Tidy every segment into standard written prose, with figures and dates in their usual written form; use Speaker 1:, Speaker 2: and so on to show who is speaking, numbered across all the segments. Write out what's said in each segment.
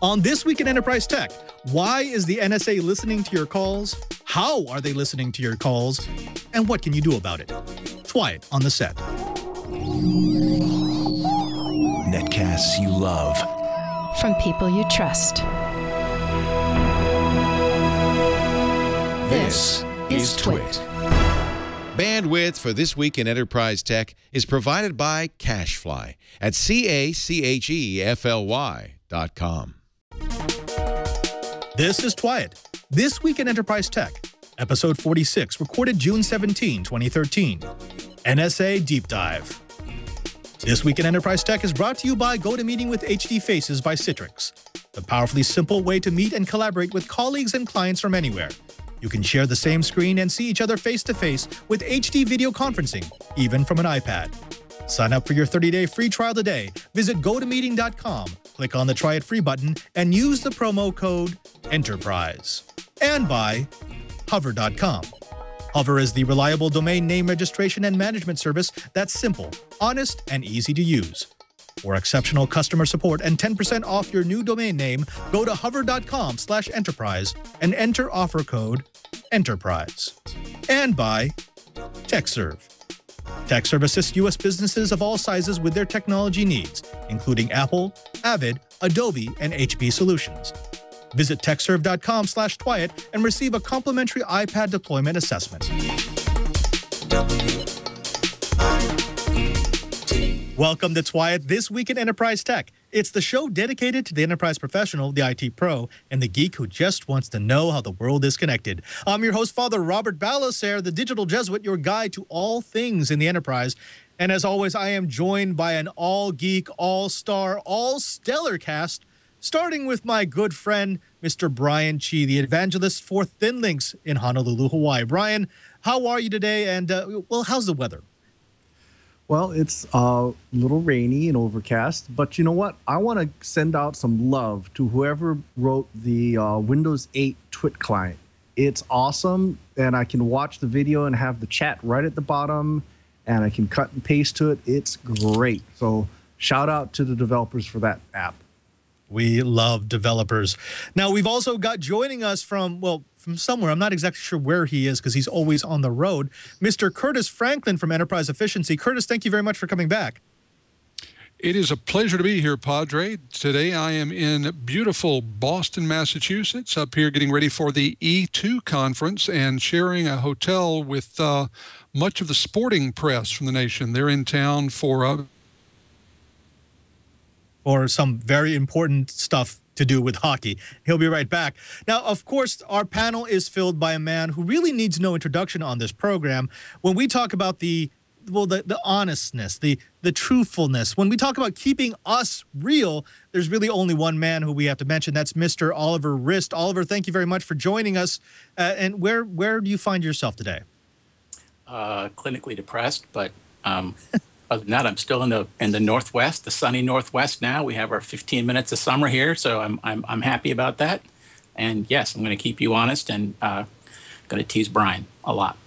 Speaker 1: On This Week in Enterprise Tech, why is the NSA listening to your calls? How are they listening to your calls? And what can you do about it? Twiet on the set.
Speaker 2: Netcasts you love.
Speaker 3: From people you trust.
Speaker 2: This is Twit.
Speaker 4: Bandwidth for This Week in Enterprise Tech is provided by CacheFly at CacheFly.com.
Speaker 1: This is Twiet. This Week in Enterprise Tech, episode 46, recorded June 17, 2013. NSA Deep Dive. This Week in Enterprise Tech is brought to you by GoToMeeting with HD Faces by Citrix, the powerfully simple way to meet and collaborate with colleagues and clients from anywhere. You can share the same screen and see each other face-to-face with HD video conferencing, even from an iPad. Sign up for your 30-day free trial today. Visit GoToMeeting.com, click on the Try It Free button, and use the promo code ENTERPRISE. And by Hover.com. Hover is the reliable domain name registration and management service that's simple, honest, and easy to use. For exceptional customer support and 10% off your new domain name, go to hover.com/enterprise and enter offer code ENTERPRISE. And by TechServe. TechServe assists U.S. businesses of all sizes with their technology needs, including Apple, Avid, Adobe, and HP solutions. Visit techserve.com/Twiet and receive a complimentary iPad deployment assessment. Welcome to Twiet, This Week in Enterprise Tech. It's the show dedicated to the enterprise professional, the IT pro, and the geek who just wants to know how the world is connected. I'm your host, Father Robert Balacer, the digital Jesuit, your guide to all things in the enterprise. And as always, I am joined by an all-geek, all-star, all-stellar cast, starting with my good friend, Mr. Brian Chi, the evangelist for Thin Links in Honolulu, Hawaii. Brian, how are you today? And, well, how's the weather?
Speaker 5: Well, it's a little rainy and overcast, but you know what? I want to send out some love to whoever wrote the Windows 8 Twit client. It's awesome, and I can watch the video and have the chat right at the bottom, and I can cut and paste to it. It's great. So shout out to the developers for that app.
Speaker 1: We love developers. Now, we've also got joining us from somewhere. I'm not exactly sure where he is because he's always on the road. Mr. Curtis Franklin from Enterprise Efficiency. Curtis, thank you very much for coming back.
Speaker 6: It is a pleasure to be here, Padre. Today I am in beautiful Boston, Massachusetts, up here getting ready for the E2 conference and sharing a hotel with much of the sporting press from the nation. They're in town for
Speaker 1: some very important stuff to do with hockey. He'll be right back. Now, of course, our panel is filled by a man who really needs no introduction on this program. When we talk about the honestness, the truthfulness, when we talk about keeping us real, there's really only one man who we have to mention. That's Mr. Oliver Rist. Oliver, thank you very much for joining us. And where do you find yourself today?
Speaker 7: Clinically depressed, but other than that, I'm still in the Northwest, the sunny Northwest now. We have our 15 minutes of summer here, so I'm happy about that. And yes, I'm going to keep you honest and going to tease Brian a lot.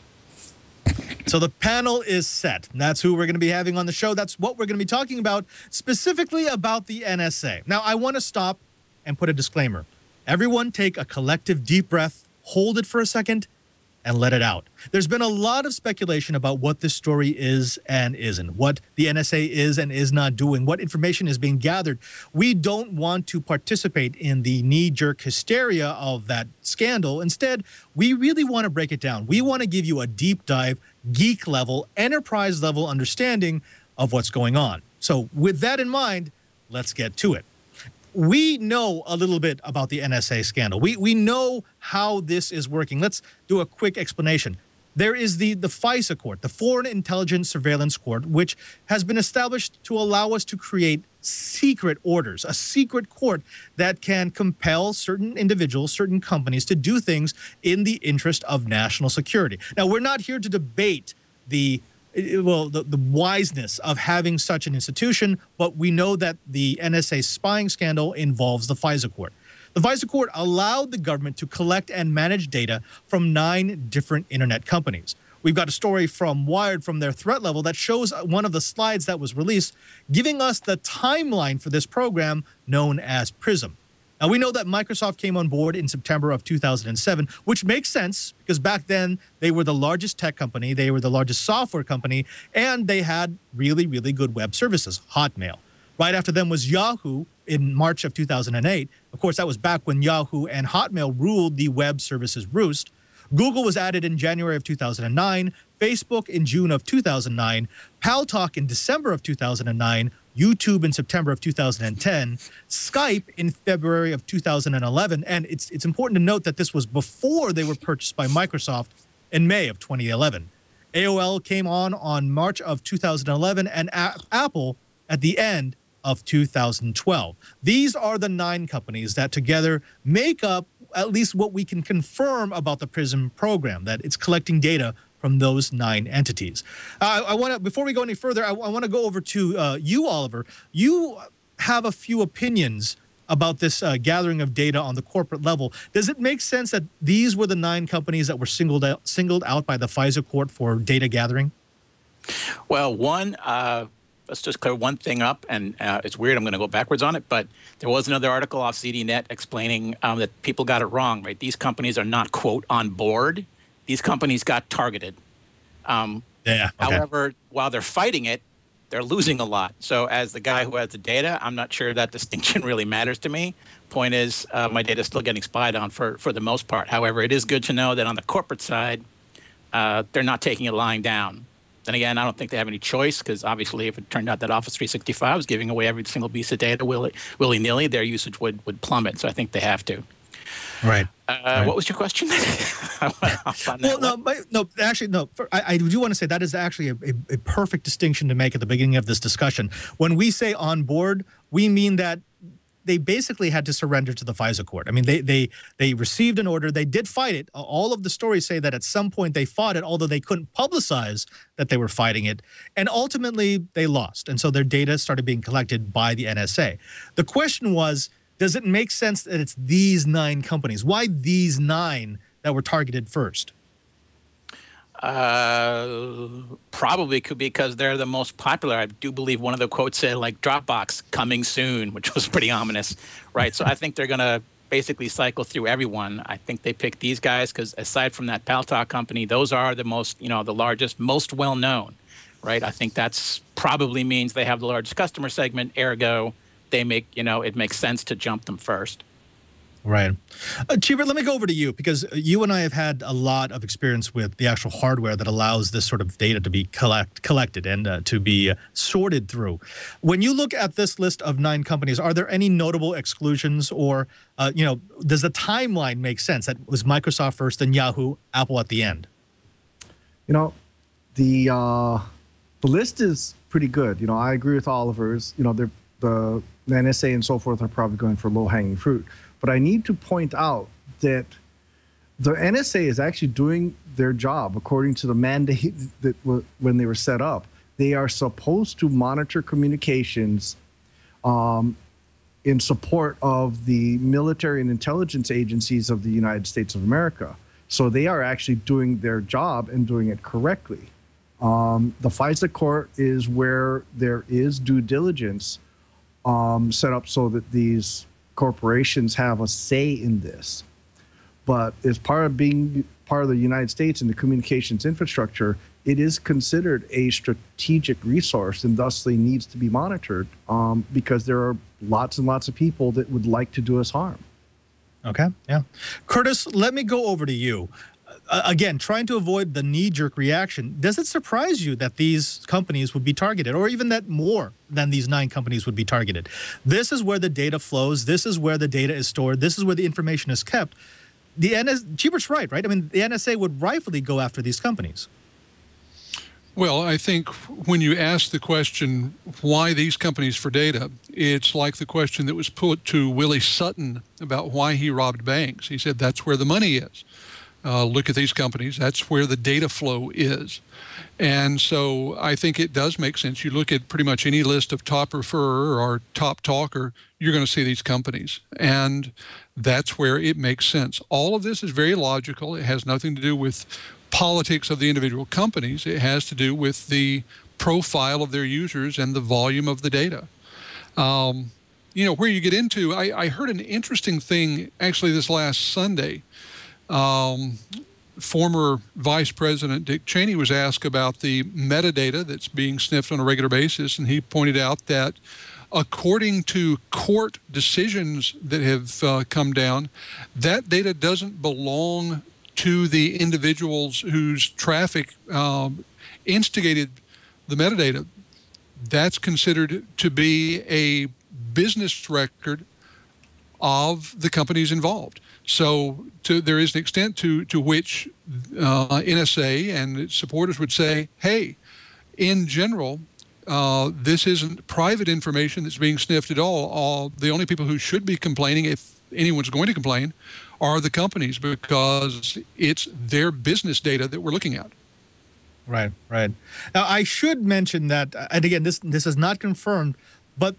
Speaker 1: So the panel is set. That's who we're going to be having on the show. That's what we're going to be talking about, specifically about the NSA. Now, I want to stop and put a disclaimer. Everyone take a collective deep breath, hold it for a second, and let it out. There's been a lot of speculation about what this story is and isn't, what the NSA is and is not doing, what information is being gathered. We don't want to participate in the knee-jerk hysteria of that scandal. Instead, we really want to break it down. We want to give you a deep dive, geek-level, enterprise-level understanding of what's going on. So with that in mind, let's get to it. We know a little bit about the NSA scandal. We know how this is working. Let's do a quick explanation. There is the FISA court, the Foreign Intelligence Surveillance Court, which has been established to allow us to create secret orders, a secret court that can compel certain individuals, certain companies to do things in the interest of national security. Now, we're not here to debate the wiseness of having such an institution, but we know that the NSA spying scandal involves the FISA court. The FISA court allowed the government to collect and manage data from 9 different internet companies. We've got a story from Wired from their threat level that shows one of the slides that was released, giving us the timeline for this program known as Prism. Now, we know that Microsoft came on board in September of 2007, which makes sense because back then they were the largest tech company, they were the largest software company, and they had really, really good web services, Hotmail. Right after them was Yahoo in March of 2008. Of course, that was back when Yahoo and Hotmail ruled the web services roost. Google was added in January of 2009, Facebook in June of 2009, Paltalk in December of 2009, YouTube in September of 2010, Skype in February of 2011, and it's important to note that this was before they were purchased by Microsoft in May of 2011. AOL came on March of 2011, and Apple at the end of 2012. These are the 9 companies that together make up at least what we can confirm about the Prism program, that it's collecting data from those 9 entities. I want to, before we go any further, I want to go over to you, Oliver. You have a few opinions about this gathering of data on the corporate level. Does it make sense that these were the 9 companies that were singled out by the FISA court for data gathering?
Speaker 7: Well, one, let's just clear one thing up, and it's weird, I'm going to go backwards on it, but there was another article off ZDNet explaining that people got it wrong, right? These companies are not, quote, on board. These companies got targeted. However, while they're fighting it, they're losing a lot. So as the guy who has the data, I'm not sure that distinction really matters to me. Point is, my data is still getting spied on for the most part. However, it is good to know that on the corporate side, they're not taking it lying down. Then again, I don't think they have any choice because obviously if it turned out that Office 365 was giving away every single piece of data willy-nilly, their usage would plummet. So I think they have to.
Speaker 1: Right.
Speaker 7: What was your question?
Speaker 1: Actually, no. I do want to say that is actually a perfect distinction to make at the beginning of this discussion. When we say on board, we mean that they basically had to surrender to the FISA court. I mean, they received an order. They did fight it. All of the stories say that at some point they fought it, although they couldn't publicize that they were fighting it. And ultimately, they lost. And so their data started being collected by the NSA. The question was, does it make sense that it's these 9 companies? Why these 9 that were targeted first?
Speaker 7: Probably could be because they're the most popular. I do believe one of the quotes said, like, Dropbox coming soon, which was pretty ominous, right? So I think they're going to basically cycle through everyone. I think they picked these guys because aside from that Paltalk company, those are the most, the largest, most well-known, right? I think that's probably means they have the largest customer segment, ergo, they make, it makes sense to jump them first.
Speaker 1: Right. Cheever, let me go over to you because you and I have had a lot of experience with the actual hardware that allows this sort of data to be collected and to be sorted through. When you look at this list of 9 companies, are there any notable exclusions or, does the timeline make sense? That was Microsoft first, then Yahoo, Apple at the end.
Speaker 5: The list is pretty good. I agree with Oliver's. The NSA and so forth are probably going for low-hanging fruit. But I need to point out that the NSA is actually doing their job according to the mandate that when they were set up. They are supposed to monitor communications in support of the military and intelligence agencies of the United States of America. So they are actually doing their job and doing it correctly. The FISA court is where there is due diligence set up so that these corporations have a say in this. But as part of being part of the United States and the communications infrastructure, it is considered a strategic resource and thusly needs to be monitored because there are lots and lots of people that would like to do us harm.
Speaker 1: Okay, yeah. Curtis, let me go over to you. Again, trying to avoid the knee-jerk reaction, does it surprise you that these companies would be targeted, or even that more than these 9 companies would be targeted? This is where the data flows. This is where the data is stored. This is where the information is kept. Cheever's right? I mean, the NSA would rightfully go after these companies.
Speaker 6: Well, I think when you ask the question, why these companies for data, it's like the question that was put to Willie Sutton about why he robbed banks. He said, that's where the money is. Look at these companies. That's where the data flow is. And so I think it does make sense. You look at pretty much any list of top referrer or top talker, you're going to see these companies. And that's where it makes sense. All of this is very logical. It has nothing to do with politics of the individual companies. It has to do with the profile of their users and the volume of the data. where you get into, I heard an interesting thing actually this last Sunday. Former Vice President Dick Cheney was asked about the metadata that's being sniffed on a regular basis, and he pointed out that according to court decisions that have come down, that data doesn't belong to the individuals whose traffic instigated the metadata. That's considered to be a business record of the companies involved. So there is an extent to which NSA and its supporters would say, hey, in general, this isn't private information that's being sniffed at all. The only people who should be complaining, if anyone's going to complain, are the companies, because it's their business data that we're looking at.
Speaker 1: Right, right. Now, I should mention that, and again, this is not confirmed, but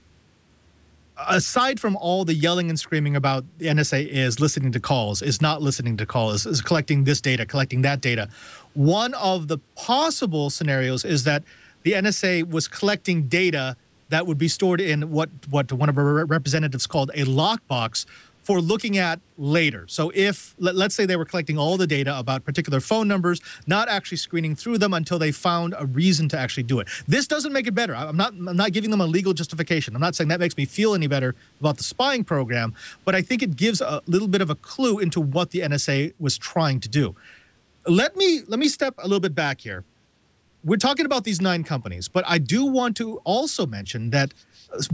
Speaker 1: aside from all the yelling and screaming about the NSA is listening to calls, is not listening to calls, is collecting this data, collecting that data, one of the possible scenarios is that the NSA was collecting data that would be stored in what one of our representatives called a lockbox for looking at later. So if, let's say they were collecting all the data about particular phone numbers, not actually screening through them until they found a reason to actually do it. This doesn't make it better. I'm not giving them a legal justification. I'm not saying that makes me feel any better about the spying program, but I think it gives a little bit of a clue into what the NSA was trying to do. Let me step a little bit back here. We're talking about these 9 companies, but I do want to also mention that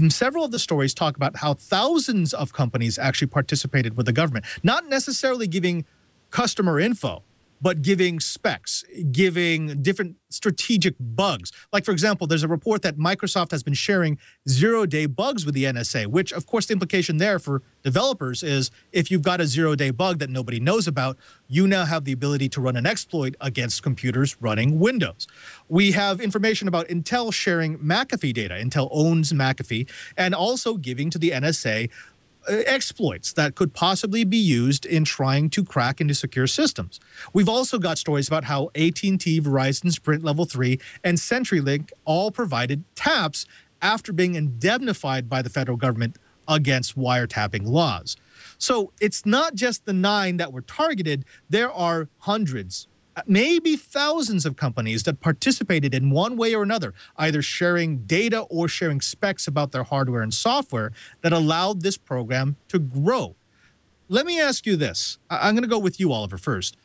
Speaker 1: several of the stories talk about how thousands of companies actually participated with the government, not necessarily giving customer info, but giving specs, giving different strategic bugs. Like, for example, there's a report that Microsoft has been sharing zero-day bugs with the NSA, which, of course, the implication there for developers is if you've got a zero-day bug that nobody knows about, you now have the ability to run an exploit against computers running Windows. We have information about Intel sharing McAfee data. Intel owns McAfee, and also giving to the NSA exploits that could possibly be used in trying to crack into secure systems. We've also got stories about how AT&T, Verizon, Sprint Level 3, and CenturyLink all provided taps after being indemnified by the federal government against wiretapping laws. So it's not just the 9 that were targeted. There are hundreds, maybe thousands of companies that participated in one way or another, either sharing data or sharing specs about their hardware and software that allowed this program to grow. Let me ask you this. I'm going to go with you, Oliver, first.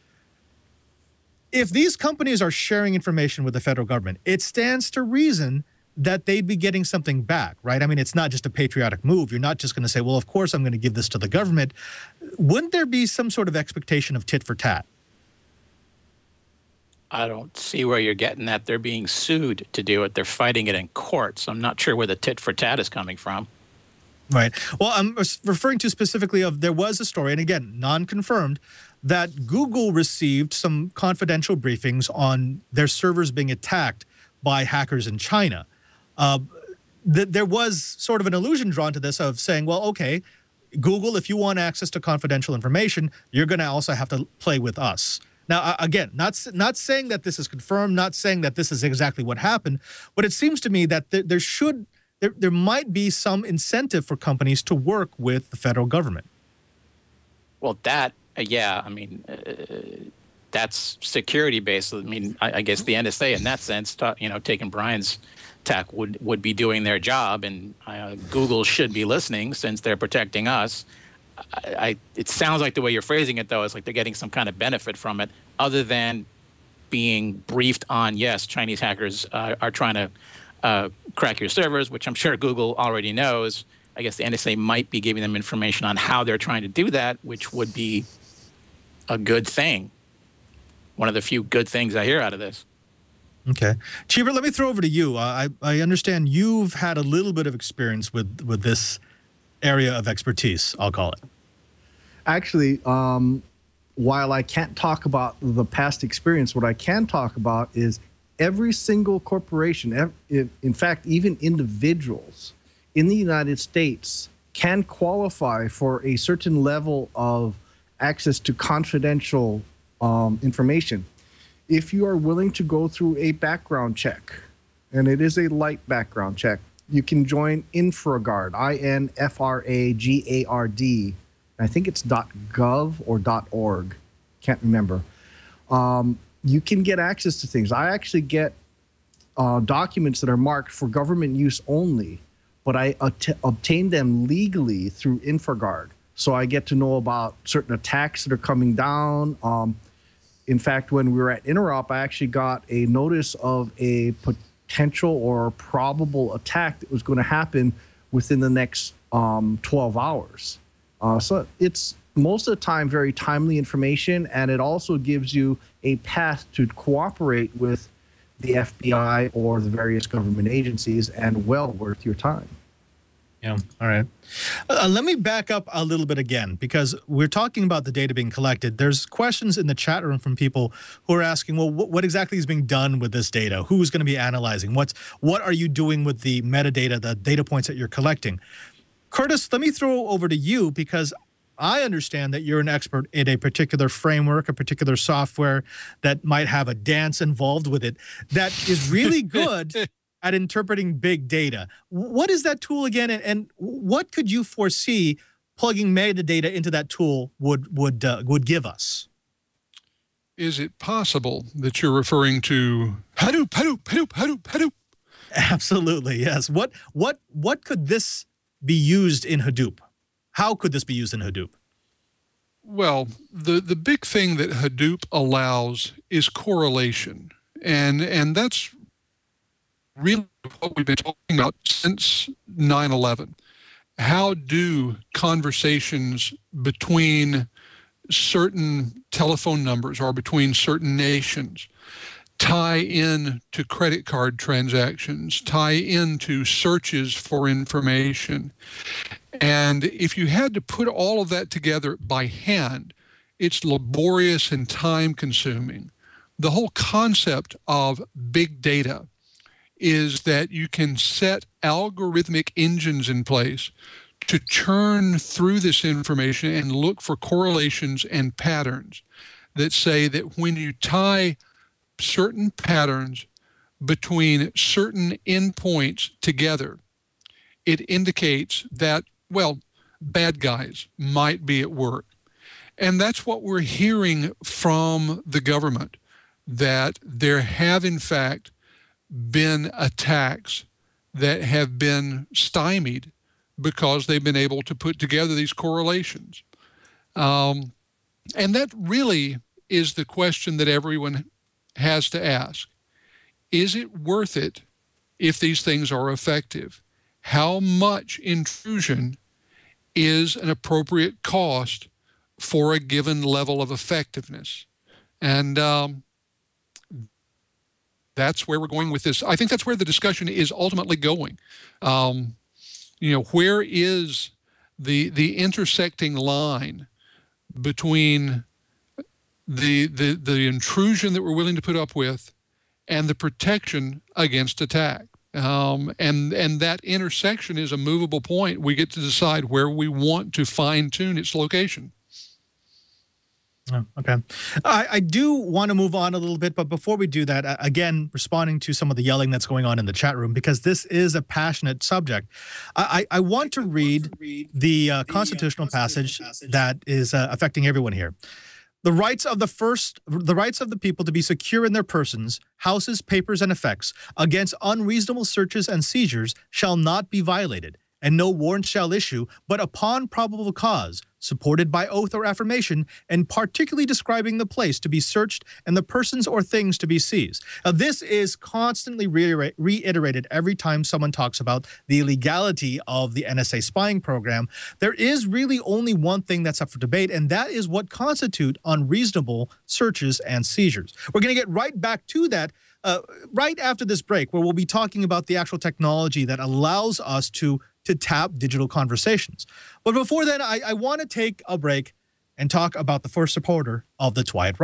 Speaker 1: If these companies are sharing information with the federal government, it stands to reason that they'd be getting something back, right? I mean, it's not just a patriotic move. You're not just going to say, well, of course I'm going to give this to the government. Wouldn't there be some sort of expectation of tit for tat?
Speaker 7: I don't see where you're getting that. They're being sued to do it. They're fighting it in court. So I'm not sure where the tit for tat is coming from.
Speaker 1: Right. Well, I'm referring to specifically there was a story, and again, non-confirmed, that Google received some confidential briefings on their servers being attacked by hackers in China. There was sort of an illusion drawn to this of saying, well, okay, Google, if you want access to confidential information, you're going to also have to play with us. Now, again, not saying that this is confirmed, not saying that this is exactly what happened, but it seems to me that there might be some incentive for companies to work with the federal government.
Speaker 7: Well, yeah, I mean, that's security based. I mean, I guess the NSA in that sense, taking Brian's tack would be doing their job, and Google should be listening since they're protecting us. It sounds like the way you're phrasing it, though, is like they're getting some kind of benefit from it, other than being briefed on, yes, Chinese hackers are trying to crack your servers, which I'm sure Google already knows. I guess the NSA might be giving them information on how they're trying to do that, which would be a good thing. One of the few good things I hear out of this.
Speaker 1: Okay. Cheever, let me throw over to you. I understand you've had a little bit of experience with this area of expertise, I'll call it. Actually,
Speaker 5: while I can't talk about the past experience, what I can talk about is every single corporation, in fact, even individuals in the United States can qualify for a certain level of access to confidential information if you are willing to go through a background check. And it is a light background check. you can join InfraGard, INFRAGARD. I think it's .gov or .org. Can't remember. You can get access to things. I actually get documents that are marked for government use only, but I obtain them legally through InfraGard. So I get to know about certain attacks that are coming down. In fact, when we were at Interop, I actually got a notice of a potential or probable attack that was going to happen within the next 12 hours. So it's most of the time very timely information, and it also gives you a path to cooperate with the FBI or the various government agencies, and well worth your time.
Speaker 1: Yeah. All right. Let me back up a little bit again, because we're talking about the data being collected. There's questions in the chat room from people who are asking, well, what exactly is being done with this data? Who's going to be analyzing? What are you doing with the metadata, the data points that you're collecting? Curtis, let me throw over to you, because I understand that you're an expert in a particular framework, a particular software that might have a dance involved with it that is really good at interpreting big data. What is that tool again, and what could you foresee plugging metadata into that tool would give us?
Speaker 6: Is it possible that you're referring to Hadoop, Hadoop, Hadoop, Hadoop, Hadoop?
Speaker 1: Absolutely, yes. What could this be used in Hadoop? How could this be used in Hadoop?
Speaker 6: Well, the big thing that Hadoop allows is correlation, and that's really what we've been talking about since 9/11. How do conversations between certain telephone numbers or between certain nations tie in to credit card transactions, tie into searches for information? And if you had to put all of that together by hand, it's laborious and time consuming. The whole concept of big data is that you can set algorithmic engines in place to churn through this information and look for correlations and patterns that say that when you tie certain patterns between certain endpoints together, it indicates that, well, bad guys might be at work. And that's what we're hearing from the government, that there have in fact been attacks that have been stymied because they've been able to put together these correlations. And that really is the question that everyone has to ask. Is it worth it if these things are effective? How much intrusion is an appropriate cost for a given level of effectiveness? And that's where we're going with this. I think that's where the discussion is ultimately going. Where is the intersecting line between the intrusion that we're willing to put up with and the protection against attack? And that intersection is a movable point. We get to decide where we want to fine-tune its location.
Speaker 1: Oh, okay. I do want to move on a little bit, but before we do that, again, responding to some of the yelling that's going on in the chat room, because this is a passionate subject, I want to read the constitutional passage that is affecting everyone here. The rights of the people to be secure in their persons, houses, papers, and effects against unreasonable searches and seizures shall not be violated, and no warrant shall issue, but upon probable cause, supported by oath or affirmation, and particularly describing the place to be searched and the persons or things to be seized. Now, this is constantly reiterated every time someone talks about the illegality of the NSA spying program. There is really only one thing that's up for debate, and that is what constitute unreasonable searches and seizures. We're going to get right back to that right after this break, where we'll be talking about the actual technology that allows us to tap digital conversations. But before then, I want to take a break and talk about the first supporter of the Twiet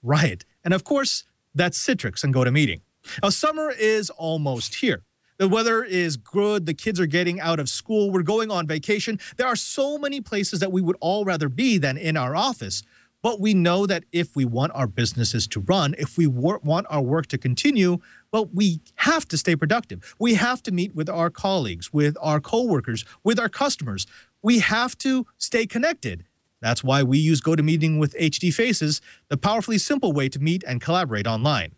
Speaker 1: Riot. And of course, that's Citrix and GoToMeeting. Now, summer is almost here. The weather is good. The kids are getting out of school. We're going on vacation. There are so many places that we would all rather be than in our office. But we know that if we want our businesses to run, if we want our work to continue, well, we have to stay productive. We have to meet with our colleagues, with our coworkers, with our customers. We have to stay connected. That's why we use GoToMeeting with HD Faces, the powerfully simple way to meet and collaborate online.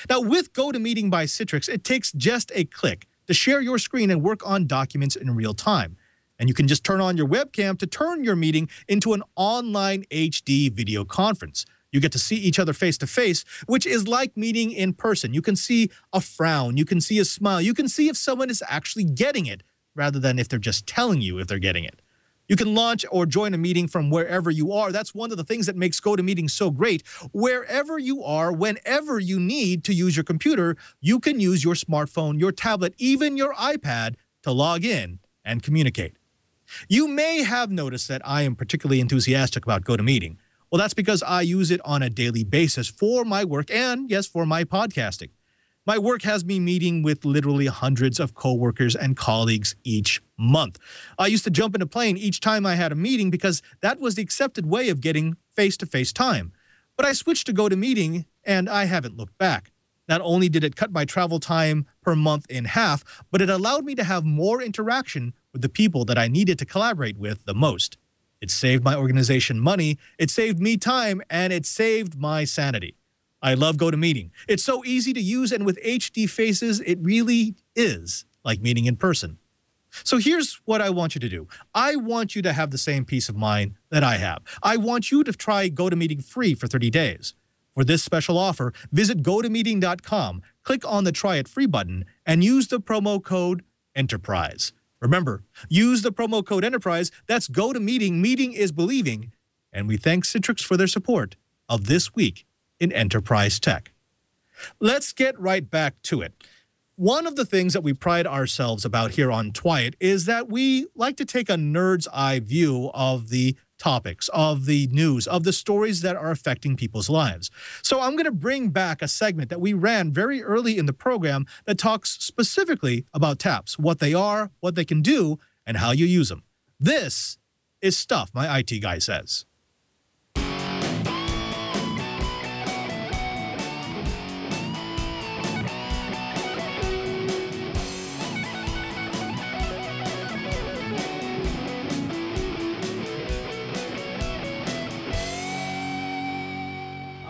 Speaker 1: Now, with GoToMeeting by Citrix, it takes just a click to share your screen and work on documents in real time. And you can just turn on your webcam to turn your meeting into an online HD video conference. You get to see each other face to face, which is like meeting in person. You can see a frown, you can see a smile, you can see if someone is actually getting it, rather than if they're just telling you if they're getting it. You can launch or join a meeting from wherever you are. That's one of the things that makes GoToMeeting so great. Wherever you are, whenever you need to use your computer, you can use your smartphone, your tablet, even your iPad to log in and communicate. You may have noticed that I am particularly enthusiastic about GoToMeeting. Well, that's because I use it on a daily basis for my work and, yes, for my podcasting. My work has me meeting with literally hundreds of coworkers and colleagues each month. I used to jump in a plane each time I had a meeting because that was the accepted way of getting face-to-face time. But I switched to GoToMeeting, and I haven't looked back. Not only did it cut my travel time per month in half, but it allowed me to have more interaction with the people that I needed to collaborate with the most. It saved my organization money, it saved me time, and it saved my sanity. I love GoToMeeting. It's so easy to use, and with HD Faces, it really is like meeting in person. So here's what I want you to do. I want you to have the same peace of mind that I have. I want you to try GoToMeeting free for 30 days. For this special offer, visit GoToMeeting.com, click on the Try It Free button, and use the promo code ENTERPRISE. Remember, use the promo code ENTERPRISE. That's GoToMeeting. Meeting is believing. And we thank Citrix for their support of This Week in Enterprise Tech. Let's get right back to it. One of the things that we pride ourselves about here on Twiet is that we like to take a nerd's eye view of the topics, of the news, of the stories that are affecting people's lives. So I'm going to bring back a segment that we ran very early in the program that talks specifically about taps, what they are, what they can do, and how you use them. This is Stuff My IT Guy Says.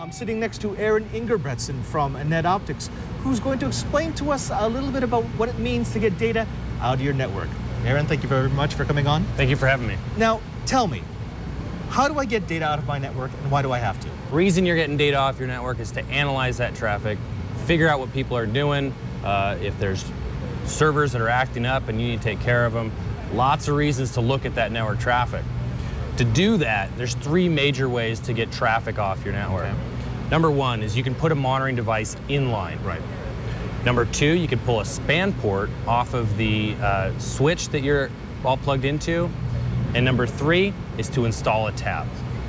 Speaker 1: I'm sitting next to Aaron Ingerbretson from NetOptics, who's going to explain to us a little bit about what it means to get data out of your network. Aaron, thank you very much for coming on.
Speaker 8: Thank you for having me.
Speaker 1: Now, tell me, how do I get data out of my network, and why do I have to?
Speaker 8: The reason you're getting data off your network is to analyze that traffic, figure out what people are doing, if there's servers that are acting up and you need to take care of them. Lots of reasons to look at that network traffic. To do that, there's three major ways to get traffic off your network. Okay. Number one is you can put a monitoring device inline. Right. Number two, you can pull a span port off of the switch that you're all plugged into. And number three is to install a tap.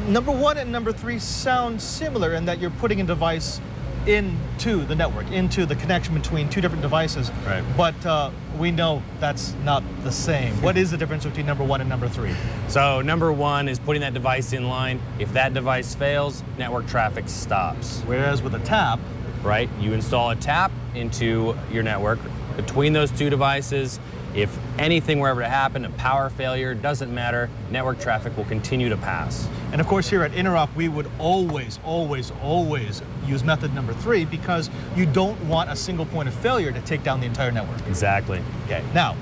Speaker 1: Number one and number three sound similar in that you're putting a device into the network, into the connection between two different devices. Right. But we know that's not the same. What is the difference between number one and number three?
Speaker 8: So number one is putting that device in line. If that device fails, network traffic stops.
Speaker 1: Whereas with a tap,
Speaker 8: right, you install a tap into your network between those two devices. If anything were ever to happen, a power failure, doesn't matter, network traffic will continue to pass.
Speaker 1: And of course here at Interop, we would always, always, always use method number three because you don't want a single point of failure to take down the entire network.
Speaker 8: Exactly.
Speaker 1: Okay, now,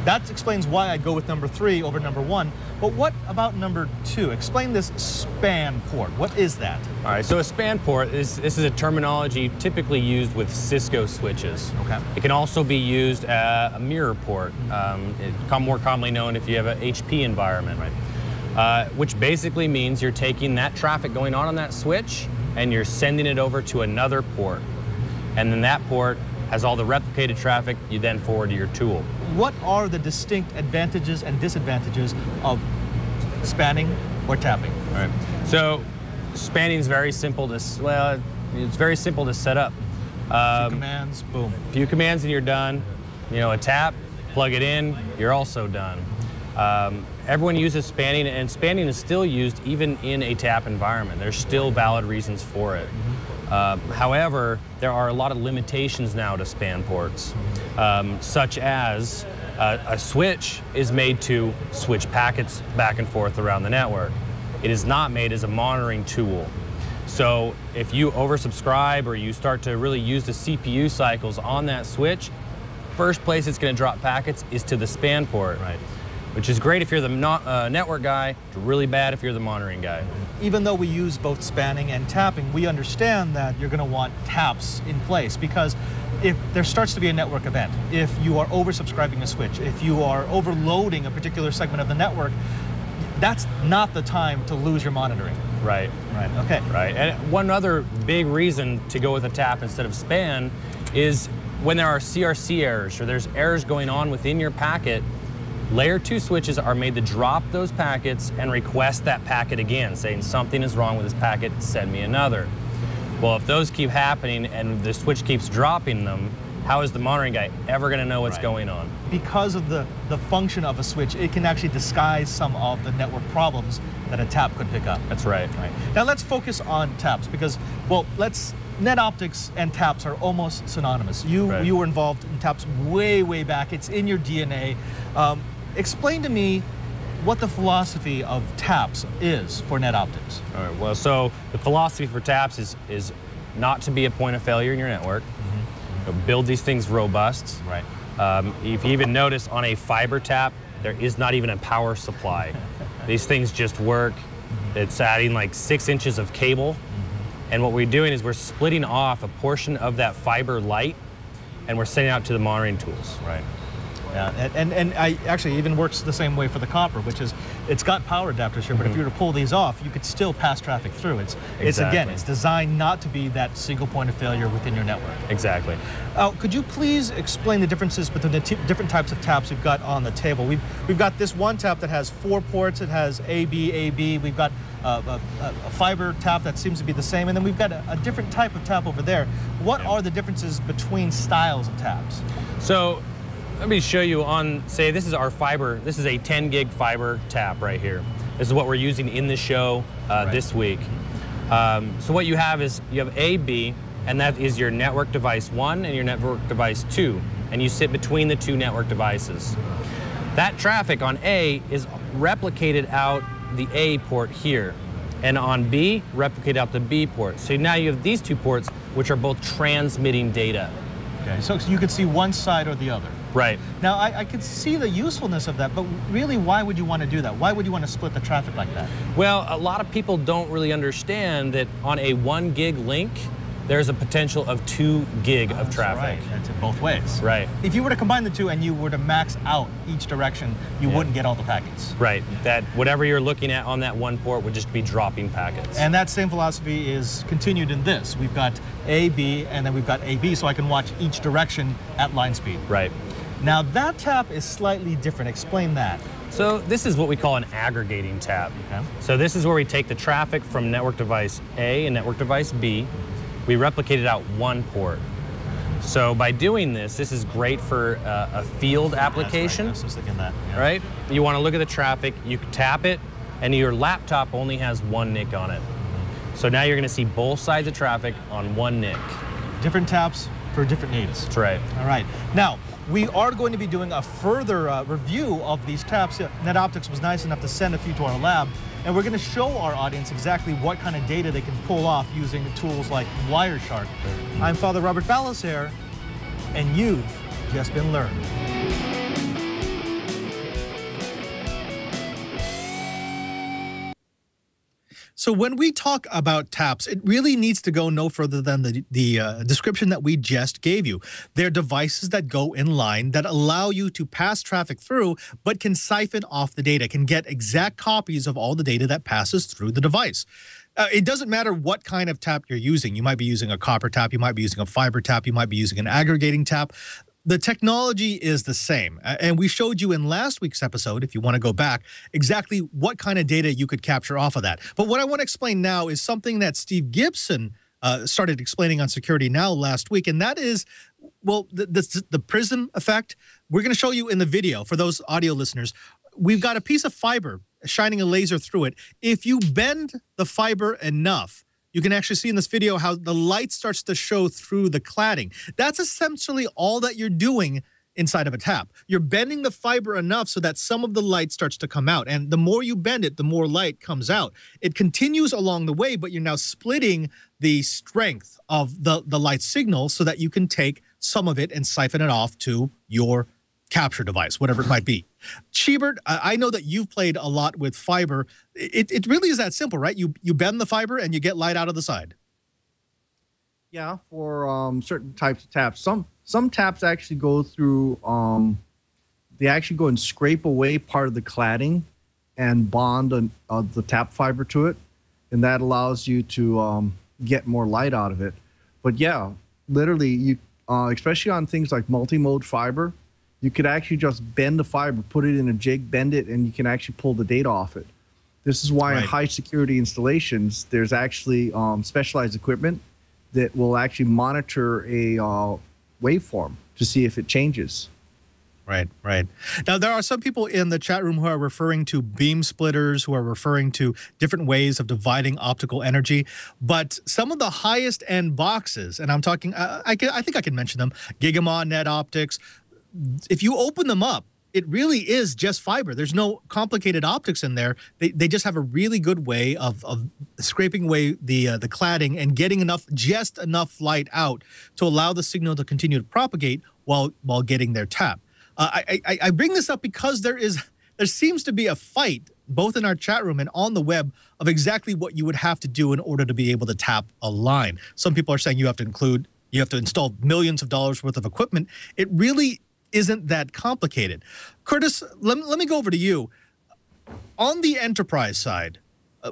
Speaker 1: that explains why I go with number three over number one, but what about number two? Explain this span port. What is that?
Speaker 8: All right, so a span port, this is a terminology typically used with Cisco switches. Okay. It can also be used a mirror port, more commonly known if you have an HP environment, right? Which basically means you're taking that traffic going on that switch and you're sending it over to another port. And then that port has all the replicated traffic you then forward to your tool.
Speaker 1: What are the distinct advantages and disadvantages of spanning or tapping?
Speaker 8: All right. So spanning is very simple to, it's very simple to set up.
Speaker 1: A few commands, boom.
Speaker 8: A few commands and you're done. You know, a tap, plug it in, you're also done. Everyone uses spanning, and spanning is still used even in a tap environment. There's still valid reasons for it. However, there are a lot of limitations now to span ports, such as a switch is made to switch packets back and forth around the network. It is not made as a monitoring tool. So if you oversubscribe or you start to really use the CPU cycles on that switch, first place it's going to drop packets is to the span port.
Speaker 1: Right.
Speaker 8: Which is great if you're the network guy, really bad if you're the monitoring guy.
Speaker 1: Even though we use both spanning and tapping, we understand that you're going to want taps in place, because if there starts to be a network event, if you are oversubscribing a switch, if you are overloading a particular segment of the network, that's not the time to lose your monitoring.
Speaker 8: Right.
Speaker 1: Right, okay.
Speaker 8: Right, and one other big reason to go with a tap instead of span is when there are CRC errors or there's errors going on within your packet, Layer 2 switches are made to drop those packets and request that packet again, saying something is wrong with this packet, send me another. Well, if those keep happening and the switch keeps dropping them, how is the monitoring guy ever going to know what's going on?
Speaker 1: Because of the function of a switch, it can actually disguise some of the network problems that a tap could pick up.
Speaker 8: That's right.
Speaker 1: Now let's focus on taps, because, well, NetOptics and taps are almost synonymous. You were involved in taps way back. It's in your DNA. Explain to me what the philosophy of taps is for NetOptics.
Speaker 8: All right, well, so the philosophy for taps is not to be a point of failure in your network. Build these things robust.
Speaker 1: Right.
Speaker 8: If you even notice on a fiber tap, there is not even a power supply. These things just work. It's adding like 6 inches of cable. And what we're doing is we're splitting off a portion of that fiber light and we're sending out to the monitoring tools.
Speaker 1: Right. Yeah, and I actually even works the same way for the copper, which is it's got power adapters here, but if you were to pull these off, you could still pass traffic through. It's again, it's designed not to be that single point of failure within your network.
Speaker 8: Exactly.
Speaker 1: Could you please explain the differences between the different types of taps we've got on the table? We've got this one tap that has 4 ports. It has AB. We've got a fiber tap that seems to be the same, and then we've got a different type of tap over there. What are the differences between styles of taps?
Speaker 8: So let me show you on, say this is our fiber, this is a 10 gig fiber tap right here. This is what we're using in the show this week. So what you have is, you have A, B, and that is your network device 1 and your network device 2, and you sit between the 2 network devices. That traffic on A is replicated out the A port here, and on B, replicate out the B port. So now you have these 2 ports, which are both transmitting data.
Speaker 1: Okay, so you could see one side or the other.
Speaker 8: Right.
Speaker 1: Now, I could see the usefulness of that, but really, why would you want to do that? Why would you want to split the traffic like that?
Speaker 8: Well, a lot of people don't really understand that on a 1 gig link, there's a potential of 2 gig of traffic.
Speaker 1: Right, that's it both ways.
Speaker 8: Right.
Speaker 1: If you were to combine the 2 and you were to max out each direction, you wouldn't get all the packets.
Speaker 8: Right, that whatever you're looking at on that one port would just be dropping packets.
Speaker 1: And that same philosophy is continued in this. We've got A, B, and then we've got AB, so I can watch each direction at line speed.
Speaker 8: Right.
Speaker 1: Now that tap is slightly different. Explain that.
Speaker 8: So this is what we call an aggregating tap.
Speaker 1: Okay.
Speaker 8: So this is where we take the traffic from network device A and network device B. We replicate it out 1 port. So by doing this is great for a field application.
Speaker 1: That's right. I was just thinking that. Yeah.
Speaker 8: Right? You want to look at the traffic, you can tap it, and your laptop only has 1 NIC on it. So now you're going to see both sides of traffic on 1 NIC.
Speaker 1: Different taps for different needs.
Speaker 8: That's right.
Speaker 1: All right. Now, we are going to be doing a further review of these taps. NetOptics was nice enough to send a few to our lab, and we're going to show our audience exactly what kind of data they can pull off using tools like Wireshark. I'm Father Robert Ballasare, and you've just been learned. So when we talk about taps, it really needs to go no further than the description that we just gave you. They're devices that go in line that allow you to pass traffic through, but can siphon off the data, can get exact copies of all the data that passes through the device. It doesn't matter what kind of tap you're using. You might be using a copper tap, you might be using a fiber tap, you might be using an aggregating tap. The technology is the same, and we showed you in last week's episode, if you want to go back, exactly what kind of data you could capture off of that. But what I want to explain now is something that Steve Gibson started explaining on Security Now last week, and that is, well, the Prism Effect. We're going to show you in the video, for those audio listeners, we've got a piece of fiber shining a laser through it. If you bend the fiber enough, you can actually see in this video how the light starts to show through the cladding. That's essentially all that you're doing inside of a tap. You're bending the fiber enough so that some of the light starts to come out. And the more you bend it, the more light comes out. It continues along the way, but you're now splitting the strength of the light signal so that you can take some of it and siphon it off to your capture device, whatever it might be. Chibert, I know that you've played a lot with fiber. It really is that simple, right? You bend the fiber and you get light out of the side.
Speaker 5: Yeah, for certain types of taps. Some taps actually go through, they actually go and scrape away part of the cladding and bond the tap fiber to it. And that allows you to get more light out of it. But yeah, literally, you, especially on things like multi-mode fiber, you could actually just bend the fiber, put it in a jig, bend it, and you can actually pull the data off it. This is why in high security installations, there's actually specialized equipment that will actually monitor a waveform to see if it changes.
Speaker 1: Right, right. Now, there are some people in the chat room who are referring to beam splitters, who are referring to different ways of dividing optical energy. But some of the highest end boxes, and I'm talking, I think I can mention them, Gigamon, Net Optics. If you open them up, it really is just fiber. There's no complicated optics in there. They just have a really good way of scraping away the cladding and getting just enough light out to allow the signal to continue to propagate while getting their tap. I bring this up because there seems to be a fight both in our chat room and on the web of exactly what you would have to do in order to be able to tap a line. Some people are saying you have to install millions of dollars worth of equipment. It really isn't that complicated. Curtis, let me go over to you. On the enterprise side,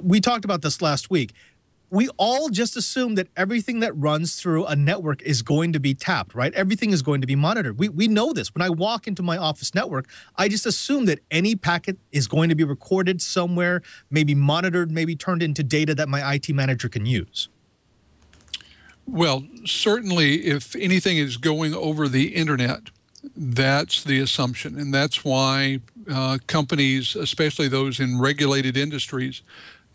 Speaker 1: we talked about this last week. We all just assume that everything that runs through a network is going to be tapped, right? Everything is going to be monitored. We know this. When I walk into my office network, I just assume that any packet is going to be recorded somewhere, maybe monitored, maybe turned into data that my IT manager can use.
Speaker 6: Well, certainly if anything is going over the internet, that's the assumption. And that's why companies, especially those in regulated industries,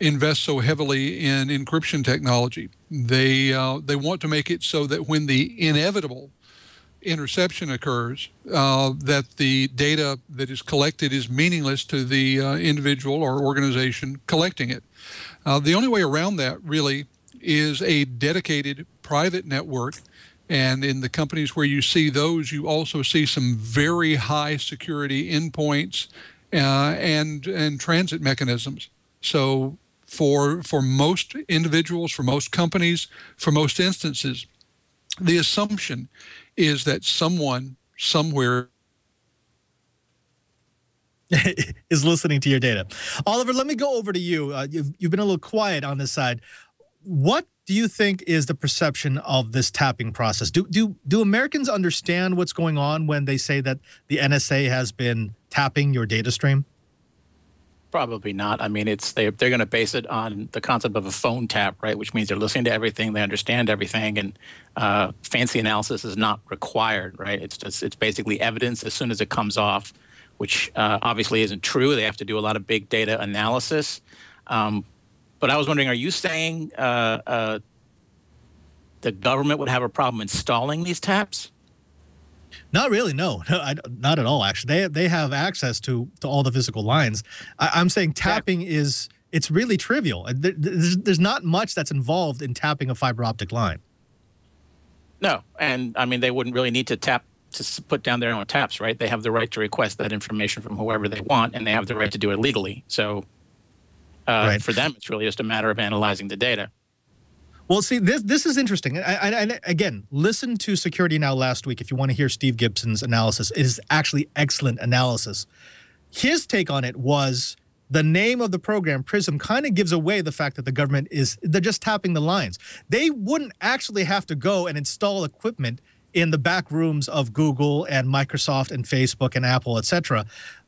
Speaker 6: invest so heavily in encryption technology. They want to make it so that when the inevitable interception occurs, that the data that is collected is meaningless to the individual or organization collecting it. The only way around that really is a dedicated private network. And in the companies where you see those, you also see some very high security endpoints and transit mechanisms. So for most individuals, for most companies, for most instances, the assumption is that someone somewhere
Speaker 1: is listening to your data. Oliver, let me go over to you. You've been a little quiet on this side. What do you think is the perception of this tapping process? Do Americans understand what's going on when they say that the NSA has been tapping your data stream?
Speaker 7: Probably not. I mean, they're going to base it on the concept of a phone tap, right? Which means they're listening to everything, they understand everything, and fancy analysis is not required, right? It's basically evidence as soon as it comes off, which obviously isn't true. They have to do a lot of big data analysis. But I was wondering, are you saying the government would have a problem installing these taps?
Speaker 1: Not really, no, not at all. Actually, they have access to all the physical lines. I'm saying tapping it's really trivial. There's not much that's involved in tapping a fiber optic line.
Speaker 7: No, and I mean they wouldn't really need to tap to put down their own taps, right? They have the right to request that information from whoever they want, and they have the right to do it legally. So for them, it's really just a matter of analyzing the data.
Speaker 1: Well, see, this is interesting. And again, listen to Security Now last week if you want to hear Steve Gibson's analysis. It is actually excellent analysis. His take on it was the name of the program, Prism, kind of gives away the fact that the government they're just tapping the lines. They wouldn't actually have to go and install equipment in the back rooms of Google and Microsoft and Facebook and Apple, etc.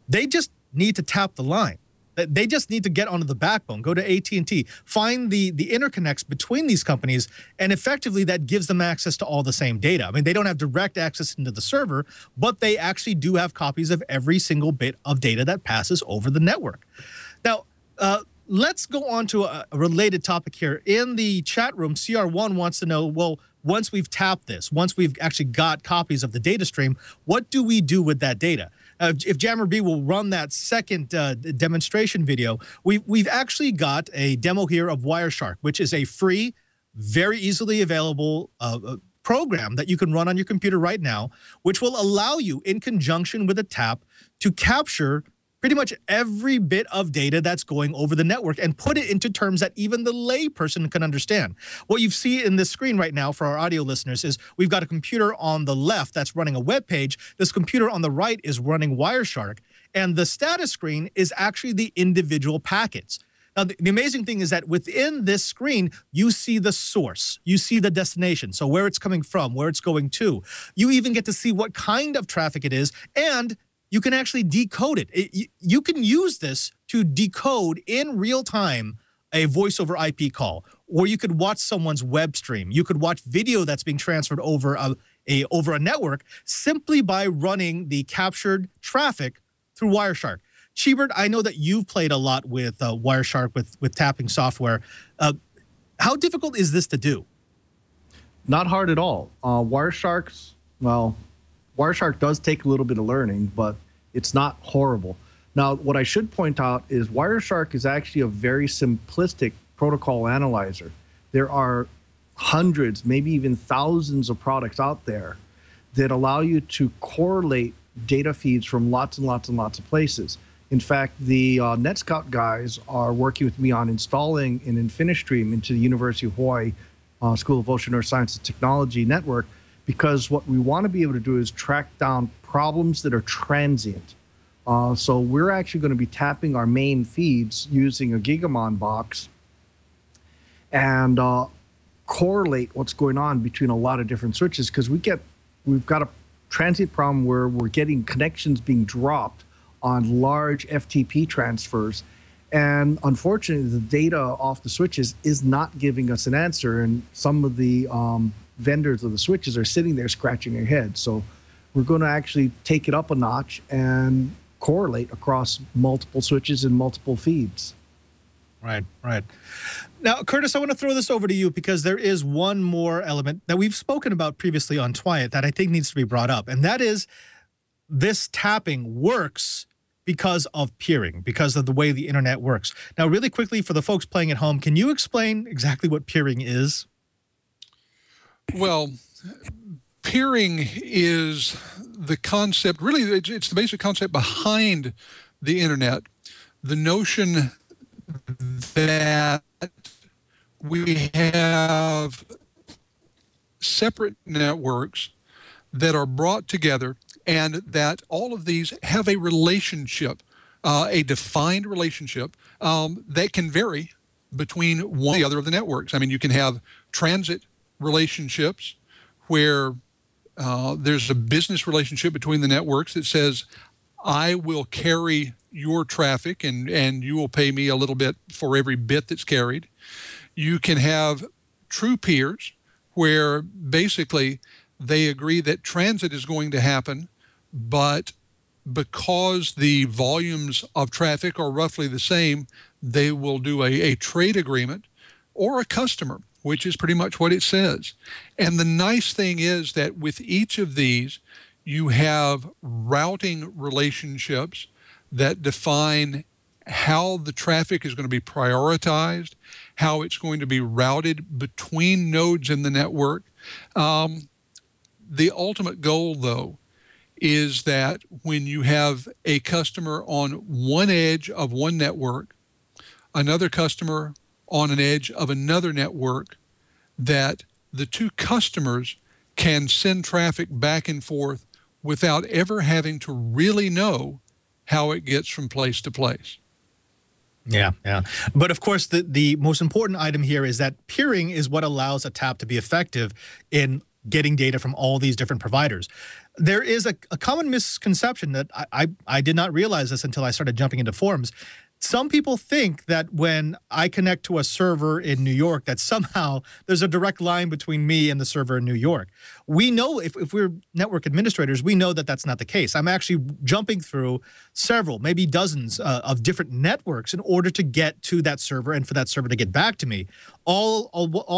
Speaker 1: They just need to tap the line. They just need to get onto the backbone, go to AT&T, find the interconnects between these companies, and effectively that gives them access to all the same data. I mean, they don't have direct access into the server, but they actually do have copies of every single bit of data that passes over the network. Now, let's go on to a related topic here. In the chat room, CR1 wants to know, well, once we've tapped this, once we've actually got copies of the data stream, what do we do with that data? If Jammer B will run that second demonstration video, we've actually got a demo here of Wireshark, which is a free, very easily available program that you can run on your computer right now, which will allow you, in conjunction with a tap, to capture pretty much every bit of data that's going over the network and put it into terms that even the layperson can understand. What you see in this screen right now for our audio listeners is we've got a computer on the left that's running a web page. This computer on the right is running Wireshark, and the status screen is actually the individual packets. Now, the amazing thing is that within this screen, you see the source, you see the destination, so where it's coming from, where it's going to. You even get to see what kind of traffic it is, and you can actually decode it. You can use this to decode in real time a voice over IP call, or you could watch someone's web stream. You could watch video that's being transferred over a network simply by running the captured traffic through Wireshark. Chibert, I know that you've played a lot with Wireshark with tapping software. How difficult is this to do?
Speaker 5: Not hard at all. Wireshark does take a little bit of learning, but it's not horrible. Now, what I should point out is Wireshark is actually a very simplistic protocol analyzer. There are hundreds, maybe even thousands of products out there that allow you to correlate data feeds from lots and lots and lots of places. In fact, the NetScout guys are working with me on installing an InfiniStream into the University of Hawaii School of Ocean Earth Science and Technology network, because what we want to be able to do is track down problems that are transient. So we're actually going to be tapping our main feeds using a Gigamon box and correlate what's going on between a lot of different switches, because we've got a transient problem where we're getting connections being dropped on large FTP transfers. And unfortunately, the data off the switches is not giving us an answer. And some of the vendors of the switches are sitting there scratching their heads. So we're going to actually take it up a notch and correlate across multiple switches and multiple feeds.
Speaker 1: Right, right. Now, Curtis, I want to throw this over to you because there is one more element that we've spoken about previously on Twiet that I think needs to be brought up, and that is this tapping works because of peering, because of the way the internet works. Now, really quickly, for the folks playing at home, can you explain exactly what peering is?
Speaker 6: Well, peering is the concept, really, it's the basic concept behind the internet. The notion that we have separate networks that are brought together and that all of these have a relationship, a defined relationship that can vary between one or the other of the networks. I mean, you can have transit relationships where there's a business relationship between the networks that says, I will carry your traffic and you will pay me a little bit for every bit that's carried. You can have true peers where basically they agree that transit is going to happen, but because the volumes of traffic are roughly the same, they will do a trade agreement or a customer, which is pretty much what it says. And the nice thing is that with each of these, you have routing relationships that define how the traffic is going to be prioritized, how it's going to be routed between nodes in the network. The ultimate goal, though, is that when you have a customer on one edge of one network, another customer on an edge of another network, that the two customers can send traffic back and forth without ever having to really know how it gets from place to place.
Speaker 1: Yeah, yeah. But of course, the most important item here is that peering is what allows a tap to be effective in getting data from all these different providers. There is a common misconception that I did not realize this until I started jumping into forums. Some people think that when I connect to a server in New York, that somehow there's a direct line between me and the server in New York. We know, if we're network administrators, we know that that's not the case. I'm actually jumping through several, maybe dozens of different networks in order to get to that server and for that server to get back to me, all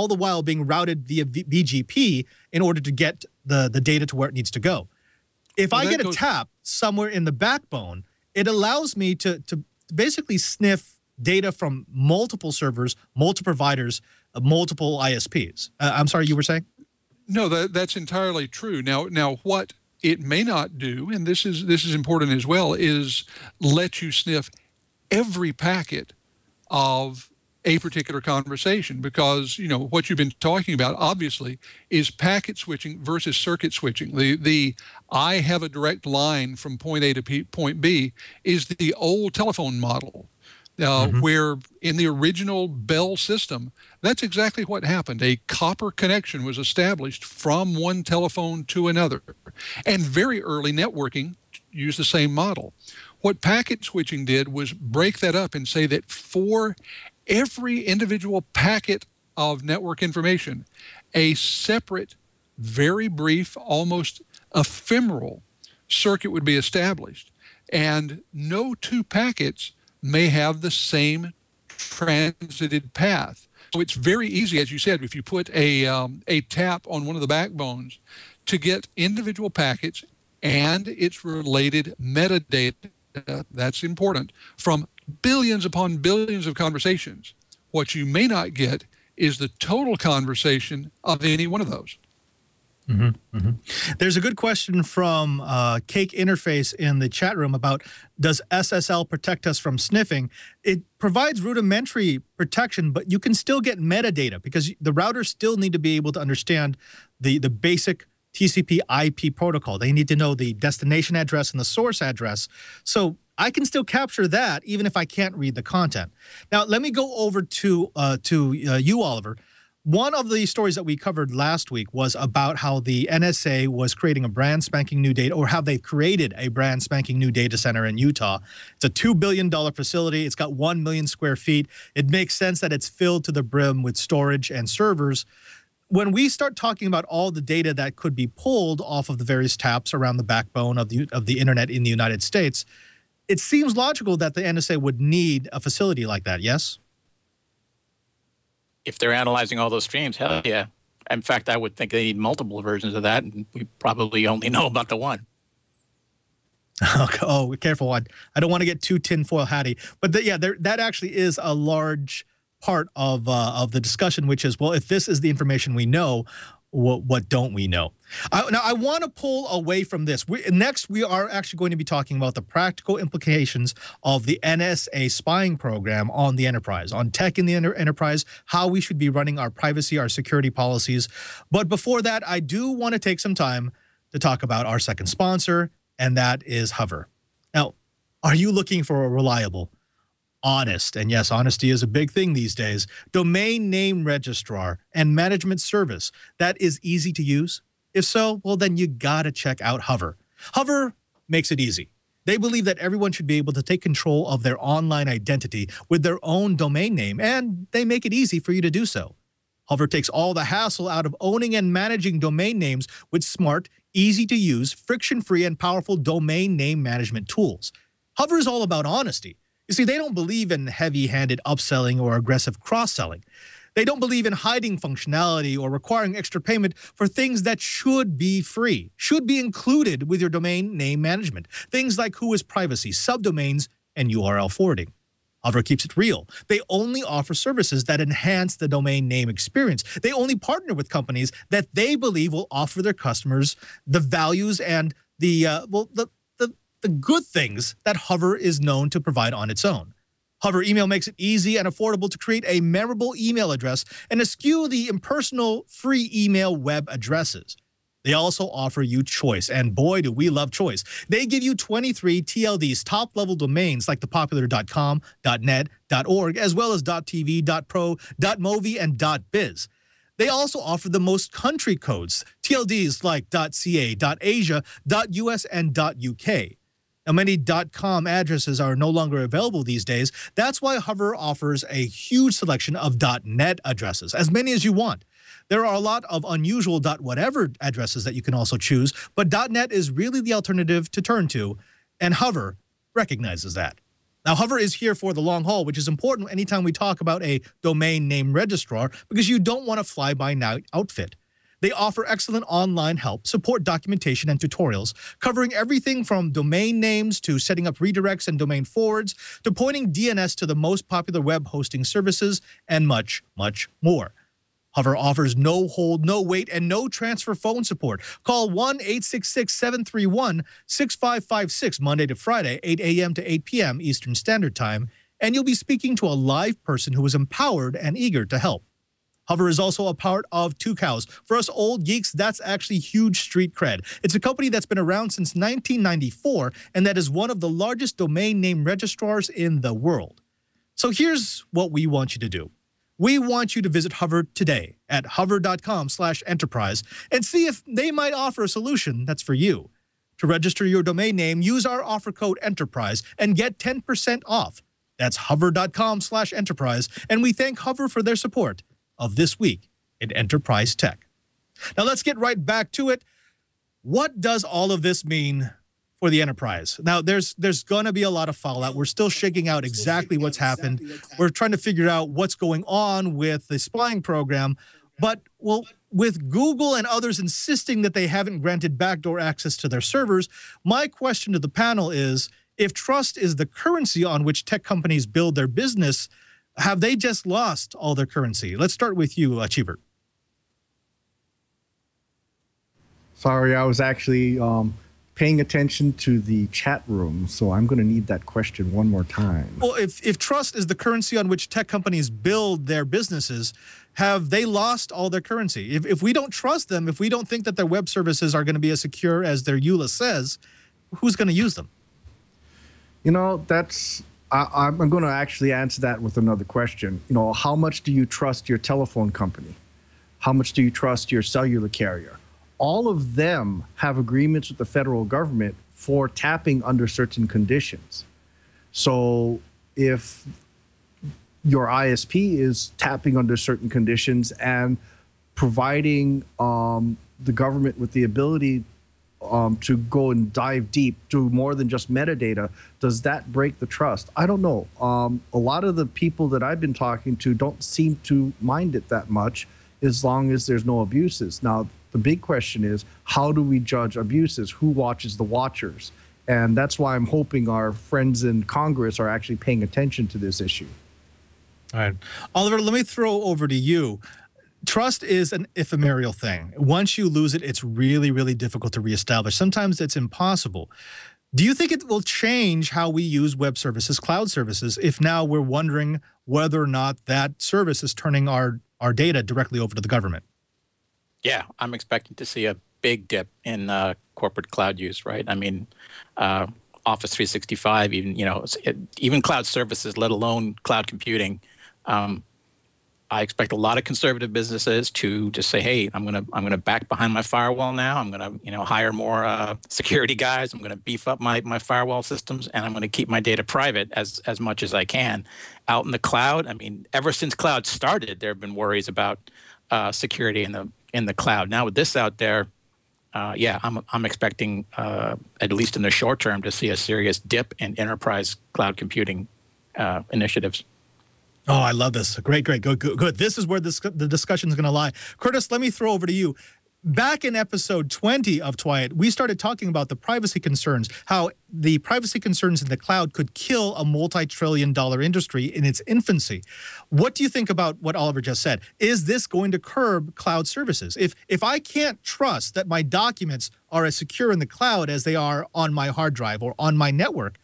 Speaker 1: the while being routed via BGP in order to get the data to where it needs to go. If I get a tap somewhere in the backbone, it allows me to basically sniff data from multiple servers, multiple providers, multiple ISPs. I'm sorry, you were saying?
Speaker 6: No, that's entirely true. Now, what it may not do, and this is important as well, is let you sniff every packet of a particular conversation, because what you've been talking about obviously is packet switching versus circuit switching. The I have a direct line from point A to point B is the old telephone model, where in the original Bell system, that's exactly what happened. A copper connection was established from one telephone to another, and very early networking used the same model. What packet switching did was break that up and say that for every individual packet of network information, a separate, very brief, almost ephemeral circuit would be established. And no two packets may have the same transited path. So it's very easy, as you said, if you put a tap on one of the backbones, to get individual packets and its related metadata, that's important, from billions upon billions of conversations. What you may not get is the total conversation of any one of those.
Speaker 1: There's a good question from Cake Interface in the chat room about, does SSL protect us from sniffing? It provides rudimentary protection, but you can still get metadata because the routers still need to be able to understand the basic TCP IP protocol. They need to know the destination address and the source address. So I can still capture that even if I can't read the content. Now, let me go over to you, Oliver. One of the stories that we covered last week was about how the NSA was creating a brand spanking new data, or how they've created a brand spanking new data center in Utah. It's a $2 billion facility. It's got 1 million square feet. It makes sense that it's filled to the brim with storage and servers. When we start talking about all the data that could be pulled off of the various taps around the backbone of the internet in the United States, it seems logical that the NSA would need a facility like that, yes?
Speaker 7: If they're analyzing all those streams, hell yeah. In fact, I would think they need multiple versions of that, and we probably only know about the one.
Speaker 1: Oh, careful. I don't want to get too tinfoil hatty. But that actually is a large part of the discussion, which is, well, if this is the information we know, what don't we know? Now, I want to pull away from this. Next, we are actually going to be talking about the practical implications of the NSA spying program on the enterprise, on tech in the enterprise, how we should be running our privacy, our security policies. But before that, I do want to take some time to talk about our second sponsor, and that is Hover. Now, are you looking for a reliable, honest, and yes, honesty is a big thing these days, domain name registrar and management service that is easy to use? If so, well, then you gotta check out Hover. Hover makes it easy. They believe that everyone should be able to take control of their online identity with their own domain name, and they make it easy for you to do so. Hover takes all the hassle out of owning and managing domain names with smart, easy-to-use, friction-free, and powerful domain name management tools. Hover is all about honesty. You see, they don't believe in heavy-handed upselling or aggressive cross-selling. They don't believe in hiding functionality or requiring extra payment for things that should be free, should be included with your domain name management. Things like who is privacy, subdomains, and URL forwarding. Hover keeps it real. They only offer services that enhance the domain name experience. They only partner with companies that they believe will offer their customers the values and the good things that Hover is known to provide on its own. Hover Email makes it easy and affordable to create a memorable email address and eschew the impersonal free email web addresses. They also offer you choice, and boy, do we love choice. They give you 23 TLDs, top-level domains like the popular .com, .net, .org, as well as .tv, .pro, .movi, and .biz. They also offer the most country codes, TLDs like .ca, .asia, .us, and .uk. Now, many .com addresses are no longer available these days. That's why Hover offers a huge selection of .net addresses, as many as you want. There are a lot of unusual .whatever addresses that you can also choose, but .net is really the alternative to turn to, and Hover recognizes that. Now, Hover is here for the long haul, which is important anytime we talk about a domain name registrar, because you don't want a fly-by-night outfit. They offer excellent online help, support documentation and tutorials, covering everything from domain names to setting up redirects and domain forwards to pointing DNS to the most popular web hosting services and much, much more. Hover offers no hold, no wait, and no transfer phone support. Call 1-866-731-6556 Monday to Friday, 8 a.m. to 8 p.m. Eastern Standard Time, and you'll be speaking to a live person who is empowered and eager to help. Hover is also a part of Two Cows. For us old geeks, that's actually huge street cred. It's a company that's been around since 1994, and that is one of the largest domain name registrars in the world. So here's what we want you to do. We want you to visit Hover today at hover.com/enterprise and see if they might offer a solution that's for you. To register your domain name, use our offer code ENTERPRISE and get 10% off. That's hover.com/enterprise, and we thank Hover for their support of This Week in Enterprise Tech. Now let's get right back to it. What does all of this mean for the enterprise? Now, there's going to be a lot of fallout. We're still shaking out exactly what's happened. We're trying to figure out what's going on with the spying program. But, well, with Google and others insisting that they haven't granted backdoor access to their servers, my question to the panel is, if trust is the currency on which tech companies build their business, have they just lost all their currency? Let's start with you, Cheever.
Speaker 5: Sorry, I was actually paying attention to the chat room, so I'm going to need that question one more time.
Speaker 1: Well, if trust is the currency on which tech companies build their businesses, have they lost all their currency? If we don't trust them, if we don't think that their web services are going to be as secure as their EULA says, who's going to use them?
Speaker 5: You know, I'm going to actually answer that with another question. You know, how much do you trust your telephone company? How much do you trust your cellular carrier? All of them have agreements with the federal government for tapping under certain conditions. So if your ISP is tapping under certain conditions and providing the government with the ability to go and dive deep, do more than just metadata, does that break the trust? I don't know. A lot of the people that I've been talking to don't seem to mind it that much as long as there's no abuses. Now, the big question is, how do we judge abuses? Who watches the watchers? And that's why I'm hoping our friends in Congress are actually paying attention to this issue.
Speaker 1: All right. Oliver, let me throw over to you. Trust is an ephemeral thing. Once you lose it, it's really, really difficult to reestablish. Sometimes it's impossible. Do you think it will change how we use web services, cloud services, if now we're wondering whether or not that service is turning our data directly over to the government?
Speaker 7: Yeah, I'm expecting to see a big dip in corporate cloud use, right? I mean, Office 365, even cloud services, let alone cloud computing. I expect a lot of conservative businesses to just say, "Hey, I'm gonna back behind my firewall now. I'm gonna hire more security guys. I'm gonna beef up my firewall systems, and I'm gonna keep my data private as much as I can." Out in the cloud, I mean, ever since cloud started, there have been worries about security in the cloud. Now with this out there, yeah, I'm expecting at least in the short term to see a serious dip in enterprise cloud computing initiatives.
Speaker 1: Oh, I love this. Great. Good. This is where the discussion is going to lie. Curtis, let me throw over to you. Back in episode 20 of Twiat, we started talking about the privacy concerns, how the privacy concerns in the cloud could kill a multi-trillion-dollar industry in its infancy. What do you think about what Oliver just said? Is this going to curb cloud services? If I can't trust that my documents are as secure in the cloud as they are on my hard drive or on my network,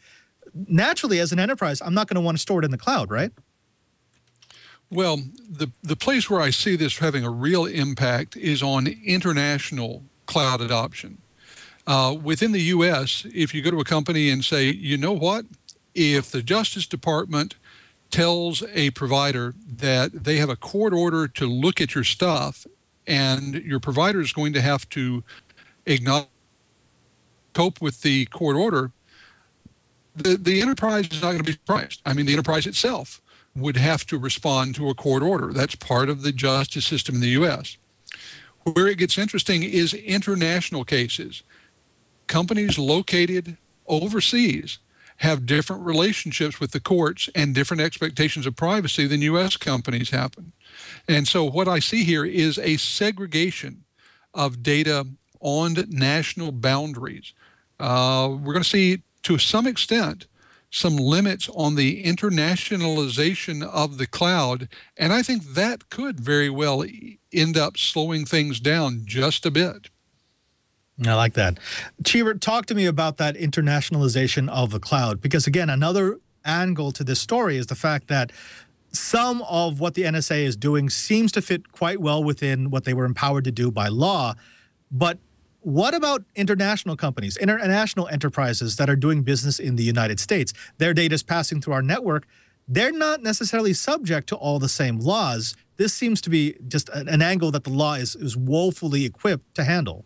Speaker 1: naturally, as an enterprise, I'm not going to want to store it in the cloud, right?
Speaker 6: Well, the place where I see this having a real impact is on international cloud adoption. Within the U.S., if you go to a company and say, you know what, if the Justice Department tells a provider that they have a court order to look at your stuff and your provider is going to have to cope with the court order, the enterprise is not going to be surprised. I mean, the enterprise itself would have to respond to a court order. That's part of the justice system in the U.S. Where it gets interesting is international cases. Companies located overseas have different relationships with the courts and different expectations of privacy than U.S. companies have. And so what I see here is a segregation of data on national boundaries. We're going to see, to some extent, some limits on the internationalization of the cloud, and I think that could very well end up slowing things down just a bit.
Speaker 1: I like that. Cheever, talk to me about that internationalization of the cloud, because again, another angle to this story is the fact that some of what the NSA is doing seems to fit quite well within what they were empowered to do by law. But what about international companies, international enterprises that are doing business in the United States? Their data is passing through our network. They're not necessarily subject to all the same laws. This seems to be just an angle that the law is woefully equipped to handle.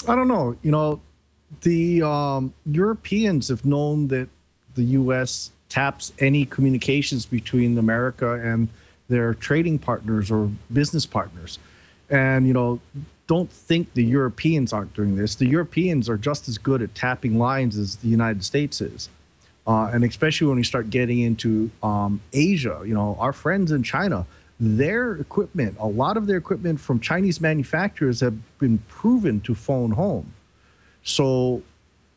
Speaker 5: I don't know. You know, the Europeans have known that the U.S. taps any communications between America and their trading partners or business partners. And, you know, don't think the Europeans aren't doing this. The Europeans are just as good at tapping lines as the United States is. And especially when we start getting into Asia, you know, our friends in China, their equipment, a lot of their equipment from Chinese manufacturers have been proven to phone home. So,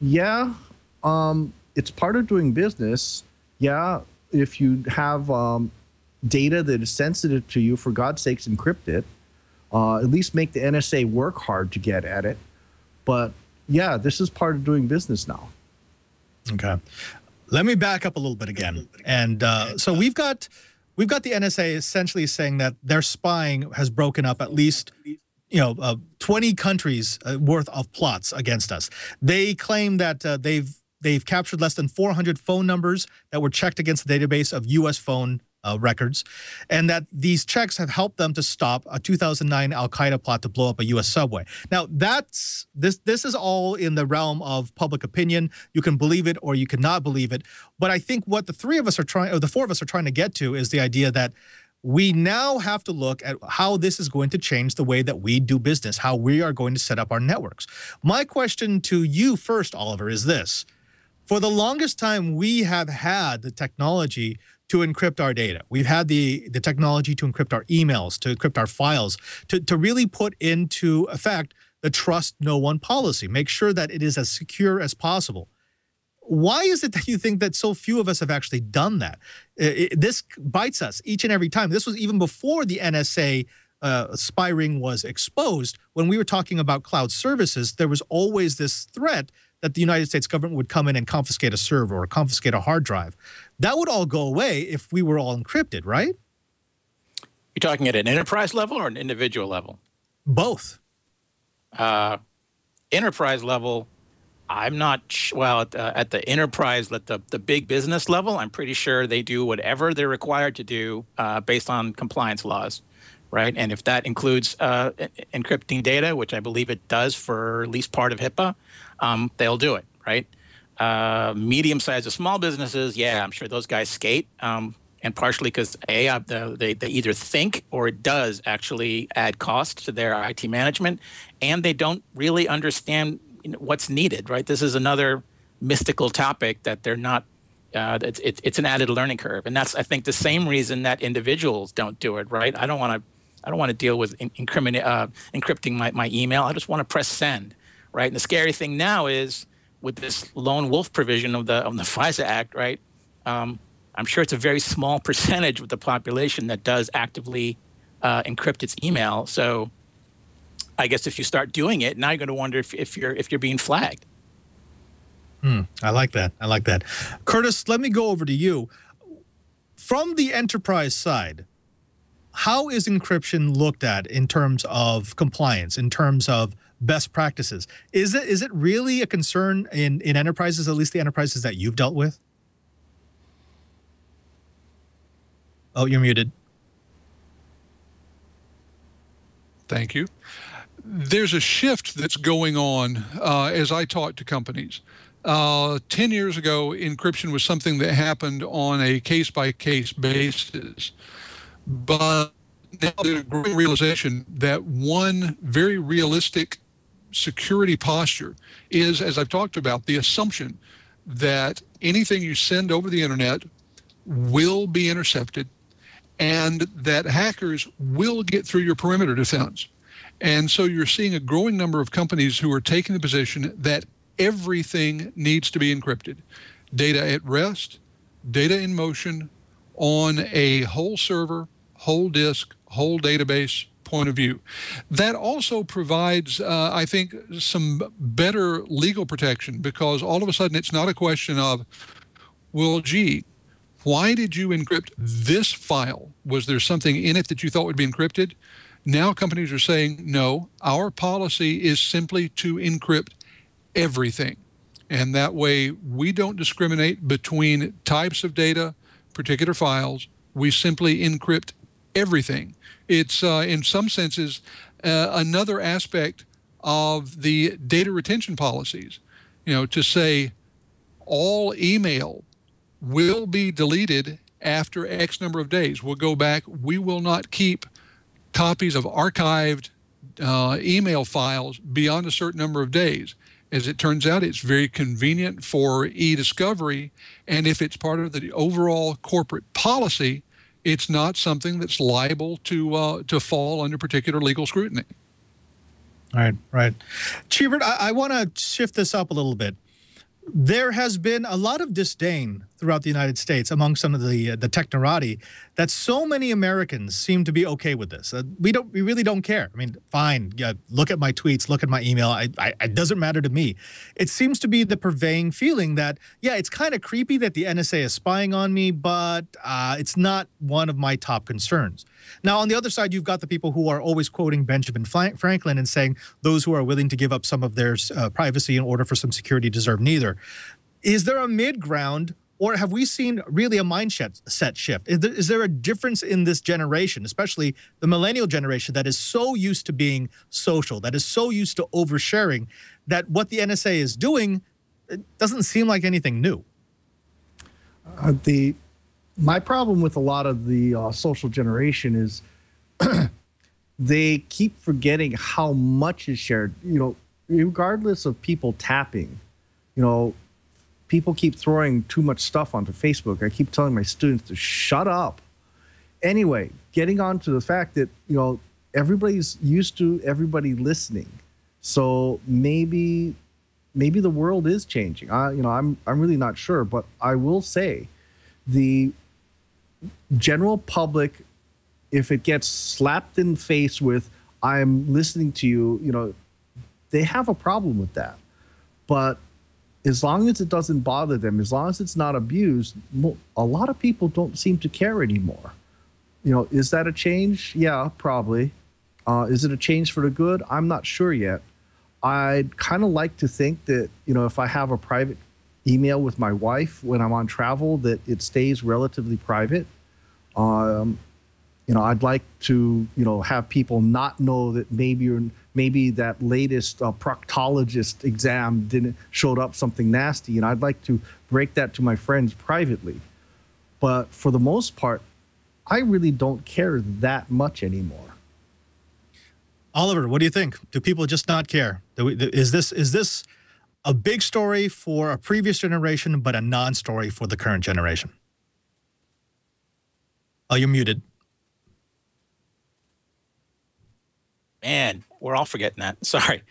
Speaker 5: yeah, it's part of doing business. Yeah, if you have data that is sensitive to you, for God's sakes, encrypt it. At least make the NSA work hard to get at it. But yeah, this is part of doing business now. Okay.
Speaker 1: Let me back up a little bit again. And so we've got the NSA essentially saying that their spying has broken up at least 20 countries worth of plots against us. They claim that they've captured less than 400 phone numbers that were checked against the database of U.S. phone records, and that these checks have helped them to stop a 2009 Al-Qaeda plot to blow up a U.S. subway. Now, this is all in the realm of public opinion. You can believe it or you cannot believe it. But I think what the four of us are trying to get to is the idea that we now have to look at how this is going to change the way that we do business, how we are going to set up our networks. My question to you first, Oliver, is this. For the longest time, we have had the technology to encrypt our data. We've had the technology to encrypt our emails, to encrypt our files, to really put into effect the trust no one policy, make sure that it is as secure as possible. Why is it that you think that so few of us have actually done that? This bites us each and every time. This was even before the NSA spy ring was exposed. When we were talking about cloud services, there was always this threat that the United States government would come in and confiscate a server or confiscate a hard drive. That would all go away if we were all encrypted, right?
Speaker 7: You're talking at an enterprise level or an individual level?
Speaker 1: Both.
Speaker 7: Enterprise level, I'm not at the enterprise, at the big business level, I'm pretty sure they do whatever they're required to do based on compliance laws, right? And if that includes encrypting data, which I believe it does for at least part of HIPAA, they'll do it, right? Medium-sized or small businesses, yeah, I'm sure those guys skate, and partially because they either think or it does actually add cost to their IT management, and they don't really understand what's needed, right? This is another mystical topic that they're not. It's an added learning curve, and that's, I think, the same reason that individuals don't do it, right? I don't want to deal with encrypting my email. I just want to press send, right? And the scary thing now is with this lone wolf provision of the FISA Act, right? I'm sure it's a very small percentage of the population that does actively encrypt its email. So I guess if you start doing it, now you're going to wonder if you're being flagged.
Speaker 1: I like that. I like that. Curtis, let me go over to you. From the enterprise side, how is encryption looked at in terms of compliance, in terms of best practices? Is it really a concern in enterprises, at least the enterprises that you've dealt with? Oh, you're muted.
Speaker 6: Thank you. There's a shift that's going on as I talk to companies. 10 years ago, encryption was something that happened on a case-by-case basis. But now there's a growing realization that one very realistic security posture is, as I've talked about, the assumption that anything you send over the internet will be intercepted and that hackers will get through your perimeter defense. And so you're seeing a growing number of companies who are taking the position that everything needs to be encrypted. Data at rest, data in motion, on a whole server, whole disk, whole database point of view. That also provides, I think, some better legal protection, because all of a sudden it's not a question of, well, gee, why did you encrypt this file? Was there something in it that you thought would be encrypted? Now companies are saying, no, our policy is simply to encrypt everything. And that way we don't discriminate between types of data, particular files. We simply encrypt everything. It's, in some senses, another aspect of the data retention policies. You know, to say all email will be deleted after X number of days. We'll go back. We will not keep copies of archived email files beyond a certain number of days. As it turns out, it's very convenient for e-discovery, and if it's part of the overall corporate policy, it's not something that's liable to fall under particular legal scrutiny.
Speaker 1: Right, right. Cheebert, I want to shift this up a little bit. There has been a lot of disdain throughout the United States among some of the technorati that so many Americans seem to be okay with this. We really don't care. I mean, fine, yeah, look at my tweets, look at my email. It doesn't matter to me. It seems to be the purveying feeling that, yeah, it's kind of creepy that the NSA is spying on me, but it's not one of my top concerns. Now, on the other side, you've got the people who are always quoting Benjamin Franklin and saying those who are willing to give up some of their privacy in order for some security deserve neither. Is there a mid-ground, or have we seen really a mindset shift? Is there a difference in this generation, especially the millennial generation, that is so used to being social, that is so used to oversharing, that what the NSA is doing, it doesn't seem like anything new?
Speaker 5: My problem with a lot of the social generation is they keep forgetting how much is shared. You know, regardless of people tapping, you know, people keep throwing too much stuff onto Facebook. I keep telling my students to shut up. Anyway, getting on to the fact that, you know, everybody's used to everybody listening. So maybe the world is changing. You know, I'm really not sure, but I will say the general public, if it gets slapped in the face with, I'm listening to you, you know, they have a problem with that. But as long as it doesn't bother them, as long as it's not abused, a lot of people don't seem to care anymore. You know, is that a change? Yeah, probably. Is it a change for the good? I'm not sure yet. I'd kind of like to think that, you know, if I have a private email with my wife when I'm on travel, that it stays relatively private. You know, I'd like to, you know, have people not know that maybe that latest proctologist exam showed up something nasty, and I'd like to break that to my friends privately. But for the most part, I really don't care that much anymore.
Speaker 1: Oliver, what do you think? Do people just not care? Is this a big story for a previous generation, but a non-story for the current generation? Oh, you're muted.
Speaker 7: Man, we're all forgetting that. Sorry.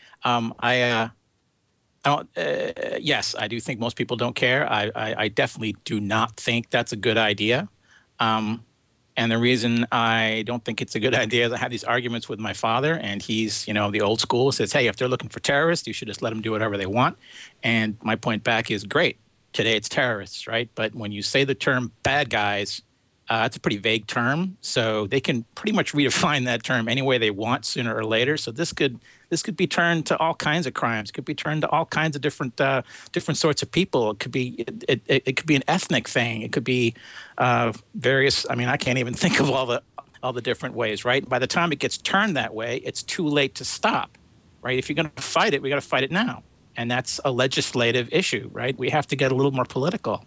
Speaker 7: Yes, I do think most people don't care. I definitely do not think that's a good idea. And the reason I don't think it's a good idea is I have these arguments with my father, and he's, you know, the old school, says, hey, if they're looking for terrorists, you should just let them do whatever they want. And my point back is, great, today it's terrorists, right? But when you say the term bad guys, it's a pretty vague term, so they can pretty much redefine that term any way they want sooner or later. So this could be turned to all kinds of crimes. It could be turned to all kinds of different sorts of people. It could be it could be an ethnic thing. It could be various. I mean, I can't even think of all the different ways. Right. By the time it gets turned that way, it's too late to stop. Right. If you're going to fight it, we got to fight it now. and that's a legislative issue, right? We have to get a little more political.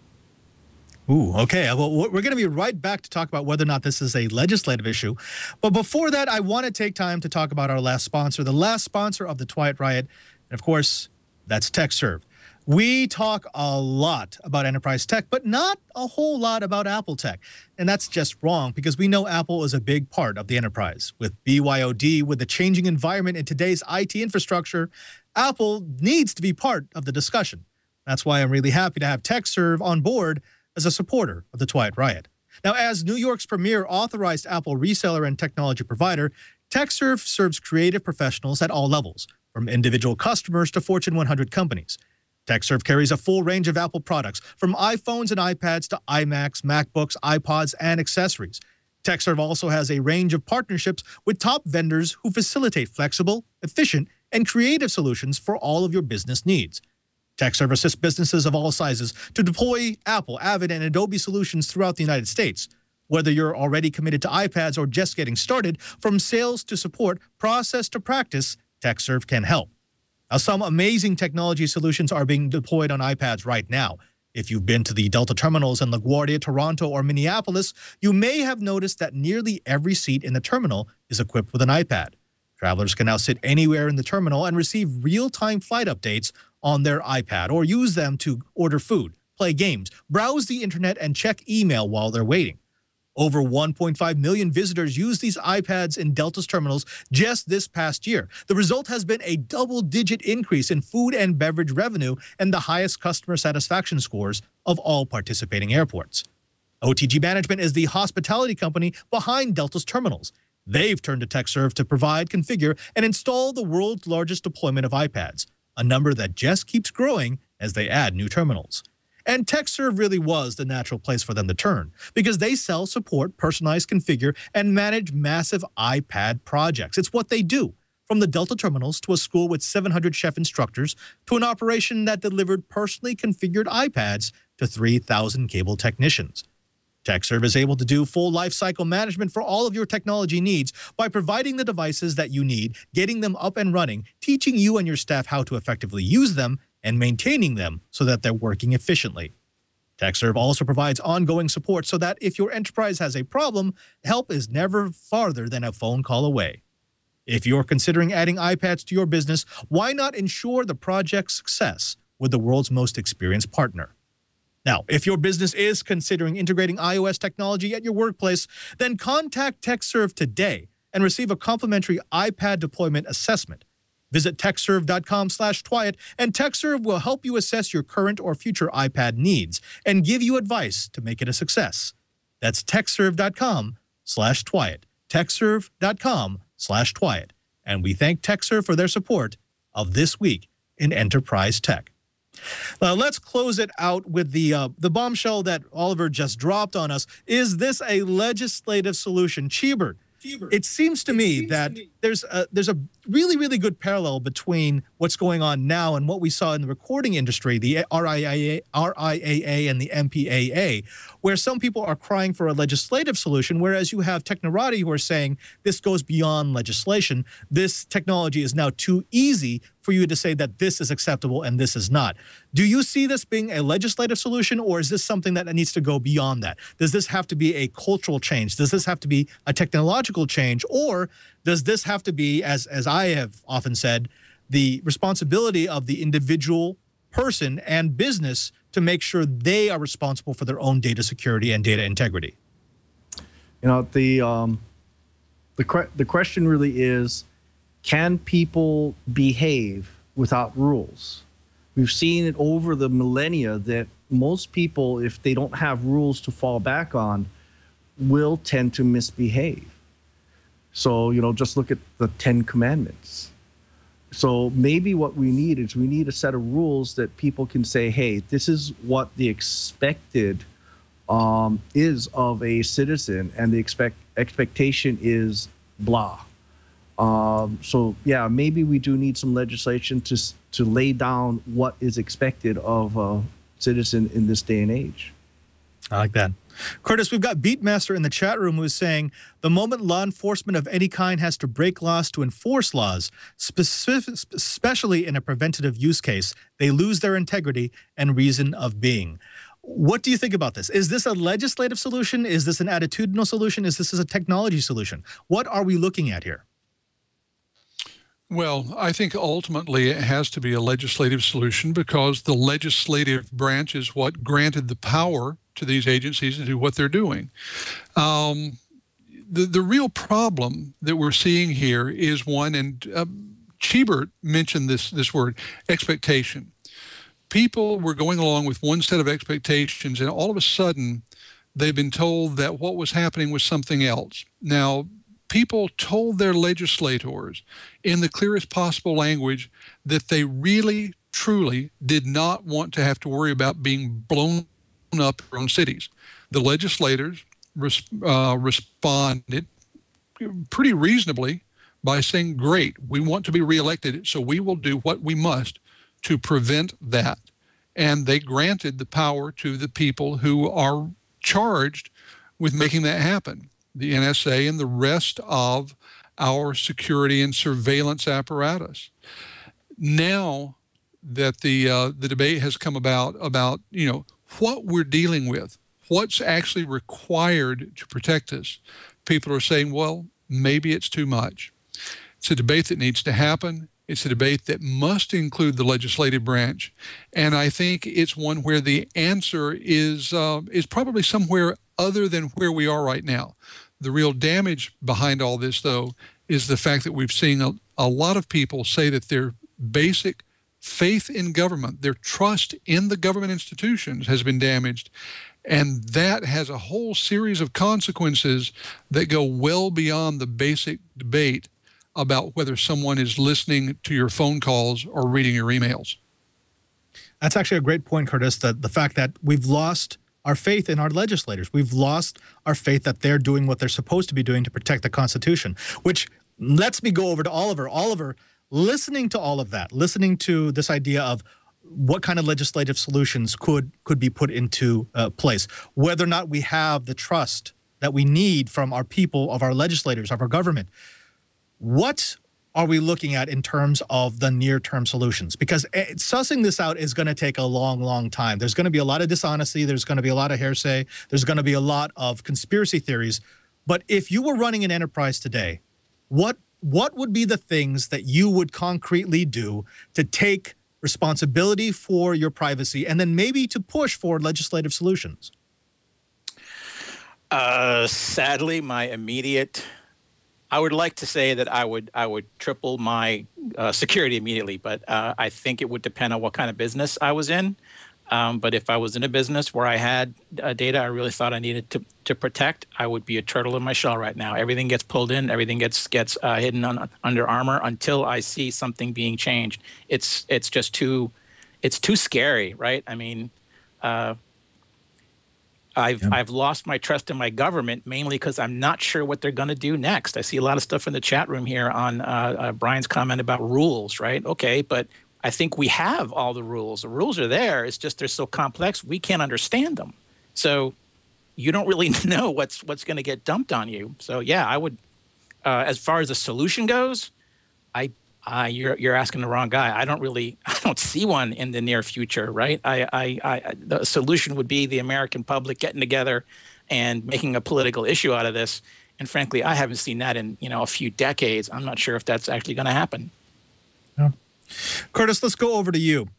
Speaker 1: Ooh, okay. Well, we're going to be right back to talk about whether or not this is a legislative issue. But before that, I want to take time to talk about our last sponsor, the last sponsor of the Twiat Riot. And of course, that's TechServe. We talk a lot about enterprise tech, but not a whole lot about Apple tech. And that's just wrong, because we know Apple is a big part of the enterprise. With BYOD, with the changing environment in today's IT infrastructure, Apple needs to be part of the discussion. That's why I'm really happy to have TechServe on board as a supporter of the Twiat Riot. Now, as New York's premier authorized Apple reseller and technology provider, TechServe serves creative professionals at all levels, from individual customers to Fortune 100 companies. TechServe carries a full range of Apple products, from iPhones and iPads to iMacs, MacBooks, iPods, and accessories. TechServe also has a range of partnerships with top vendors who facilitate flexible, efficient, and creative solutions for all of your business needs. TechServe assists businesses of all sizes to deploy Apple, Avid, and Adobe solutions throughout the United States. Whether you're already committed to iPads or just getting started, from sales to support, process to practice, TechServe can help. Now, some amazing technology solutions are being deployed on iPads right now. If you've been to the Delta terminals in LaGuardia, Toronto, or Minneapolis, you may have noticed that nearly every seat in the terminal is equipped with an iPad. Travelers can now sit anywhere in the terminal and receive real-time flight updates on their iPad, or use them to order food, play games, browse the internet, and check email while they're waiting. Over 1.5 million visitors use these iPads in Delta's terminals just this past year. The result has been a double-digit increase in food and beverage revenue and the highest customer satisfaction scores of all participating airports. OTG Management is the hospitality company behind Delta's terminals. They've turned to TechServe to provide, configure, and install the world's largest deployment of iPads, a number that just keeps growing as they add new terminals. And TechServe really was the natural place for them to turn, because they sell, support, personalize, configure, and manage massive iPad projects. It's what they do, from the Delta terminals to a school with 700 chef instructors to an operation that delivered personally configured iPads to 3,000 cable technicians. TechServe is able to do full lifecycle management for all of your technology needs by providing the devices that you need, getting them up and running, teaching you and your staff how to effectively use them, and maintaining them so that they're working efficiently. TechServe also provides ongoing support so that if your enterprise has a problem, help is never farther than a phone call away. If you're considering adding iPads to your business, why not ensure the project's success with the world's most experienced partner? Now, if your business is considering integrating iOS technology at your workplace, then contact TechServe today and receive a complimentary iPad deployment assessment. Visit techserve.com/Twiat, and TechServe will help you assess your current or future iPad needs and give you advice to make it a success. That's techserve.com/Twiat, techserve.com/Twiat. And we thank TechServe for their support of This Week in Enterprise Tech. Let's close it out with the bombshell that Oliver just dropped on us. Is this a legislative solution? Cheebert, it seems to me that there's a really, really good parallel between what's going on now and what we saw in the recording industry, the RIAA and the MPAA, where some people are crying for a legislative solution, whereas you have technorati who are saying this goes beyond legislation. This technology is now too easy for you to say that this is acceptable and this is not. Do you see this being a legislative solution, or is this something that needs to go beyond that? Does this have to be a cultural change? Does this have to be a technological change? Or does this have to be, as I have often said, the responsibility of the individual person and business to make sure they are responsible for their own data security and data integrity?
Speaker 5: You know, the question really is, can people behave without rules? We've seen it over the millennia that most people, if they don't have rules to fall back on, will tend to misbehave. So, you know, just look at the 10 Commandments. So maybe what we need is we need a set of rules that people can say, hey, this is what the expected is of a citizen, and the expectation is blah. So yeah, maybe we do need some legislation to lay down what is expected of a citizen in this day and age.
Speaker 1: I like that. Curtis, we've got Beatmaster in the chat room who's saying, the moment law enforcement of any kind has to break laws to enforce laws, especially in a preventative use case, they lose their integrity and reason of being. What do you think about this? Is this a legislative solution? Is this an attitudinal solution? Is this a technology solution? What are we looking at here?
Speaker 6: Well, I think ultimately it has to be a legislative solution because the legislative branch is what granted the power to these agencies to do what they're doing. The real problem that we're seeing here is one, and Chibert mentioned this word, expectation. People were going along with one set of expectations, and all of a sudden, they've been told that what was happening was something else. Now, people told their legislators in the clearest possible language that they really, truly did not want to have to worry about being blown up in their own cities. The legislators responded pretty reasonably by saying, great, we want to be reelected, so we will do what we must to prevent that. And they granted the power to the people who are charged with making that happen, the NSA and the rest of our security and surveillance apparatus. Now that the debate has come about what we're dealing with, what's actually required to protect us, people are saying, well, maybe it's too much. It's a debate that needs to happen. It's a debate that must include the legislative branch. And I think it's one where the answer is probably somewhere other than where we are right now. The real damage behind all this, though, is the fact that we've seen a lot of people say that their basic faith in government, their trust in the government institutions has been damaged. And that has a whole series of consequences that go well beyond the basic debate about whether someone is listening to your phone calls or reading your emails.
Speaker 1: That's actually a great point, Curtis, that the fact that we've lost our faith in our legislators. We've lost our faith that they're doing what they're supposed to be doing to protect the Constitution, which lets me go over to Oliver. Oliver, listening to all of that, listening to this idea of what kind of legislative solutions could be put into place, whether or not we have the trust that we need from our people, of our legislators, of our government, what are we looking at in terms of the near-term solutions? Because sussing this out is going to take a long, long time. There's going to be a lot of dishonesty. There's going to be a lot of hearsay. There's going to be a lot of conspiracy theories. But if you were running an enterprise today, what would be the things that you would concretely do to take responsibility for your privacy and then maybe to push for legislative solutions?
Speaker 7: Sadly, my immediate... I would like to say that I would triple my security immediately, but I think it would depend on what kind of business I was in. But if I was in a business where I had data I really thought I needed to protect, I would be a turtle in my shell right now. Everything gets pulled in, everything gets hidden under armor until I see something being changed. It's just too scary, right? I mean, I've lost my trust in my government mainly because I'm not sure what they're going to do next. I see a lot of stuff in the chat room here on Brian's comment about rules, right? Okay, but I think we have all the rules. The rules are there. It's just they're so complex we can't understand them. So you don't really know what's going to get dumped on you. So yeah, I would. As far as the solution goes, you're asking the wrong guy. I don't see one in the near future, right? The solution would be the American public getting together and making a political issue out of this. And frankly, I haven't seen that in a few decades. I'm not sure if that's actually going to happen.
Speaker 1: Yeah. Curtis, let's go over to you.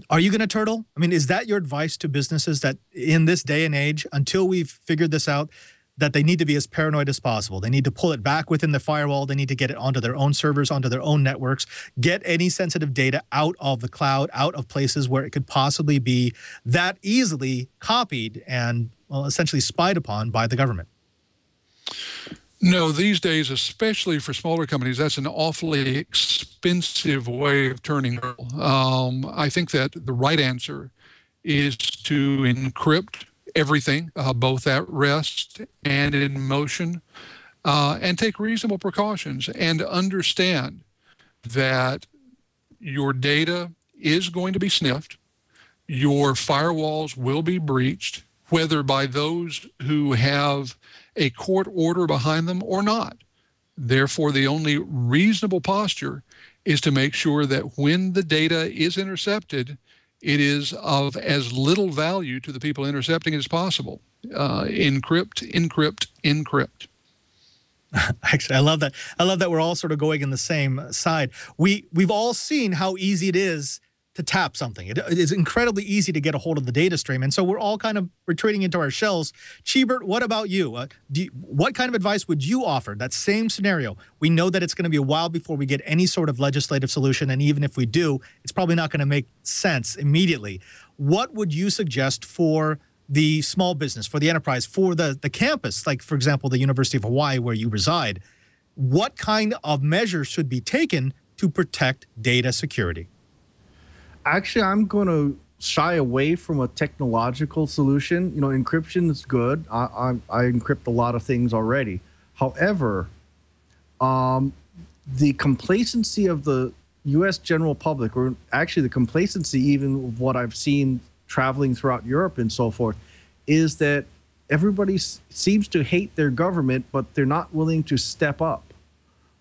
Speaker 1: Are you going to turtle? I mean, is that your advice to businesses that in this day and age, until we've figured this out, that they need to be as paranoid as possible? They need to pull it back within the firewall. They need to get it onto their own servers, onto their own networks, get any sensitive data out of the cloud, out of places where it could possibly be that easily copied and, well, essentially spied upon by the government.
Speaker 6: No, these days, especially for smaller companies, that's an awfully expensive way of turning. I think that the right answer is to encrypt everything, both at rest and in motion, and take reasonable precautions and understand that your data is going to be sniffed, your firewalls will be breached, whether by those who have a court order behind them or not. Therefore, the only reasonable posture is to make sure that when the data is intercepted, it is of as little value to the people intercepting as possible. Encrypt, encrypt, encrypt.
Speaker 1: Actually, I love that. I love that we're all sort of going in the same side. We've all seen how easy it is to tap something. It is incredibly easy to get a hold of the data stream, and so we're all kind of retreating into our shells. Cheebert, what about you? What kind of advice would you offer? That same scenario. We know that it's going to be a while before we get any sort of legislative solution, and even if we do, it's probably not going to make sense immediately. What would you suggest for the small business, for the enterprise, for the campus, like, for example, the University of Hawaii where you reside? What kind of measures should be taken to protect data security?
Speaker 5: Actually, I'm going to shy away from a technological solution. You know, encryption is good. I encrypt a lot of things already. However, the complacency of the U.S. general public, or actually the complacency even of what I've seen traveling throughout Europe and so forth, is that everybody seems to hate their government, but they're not willing to step up.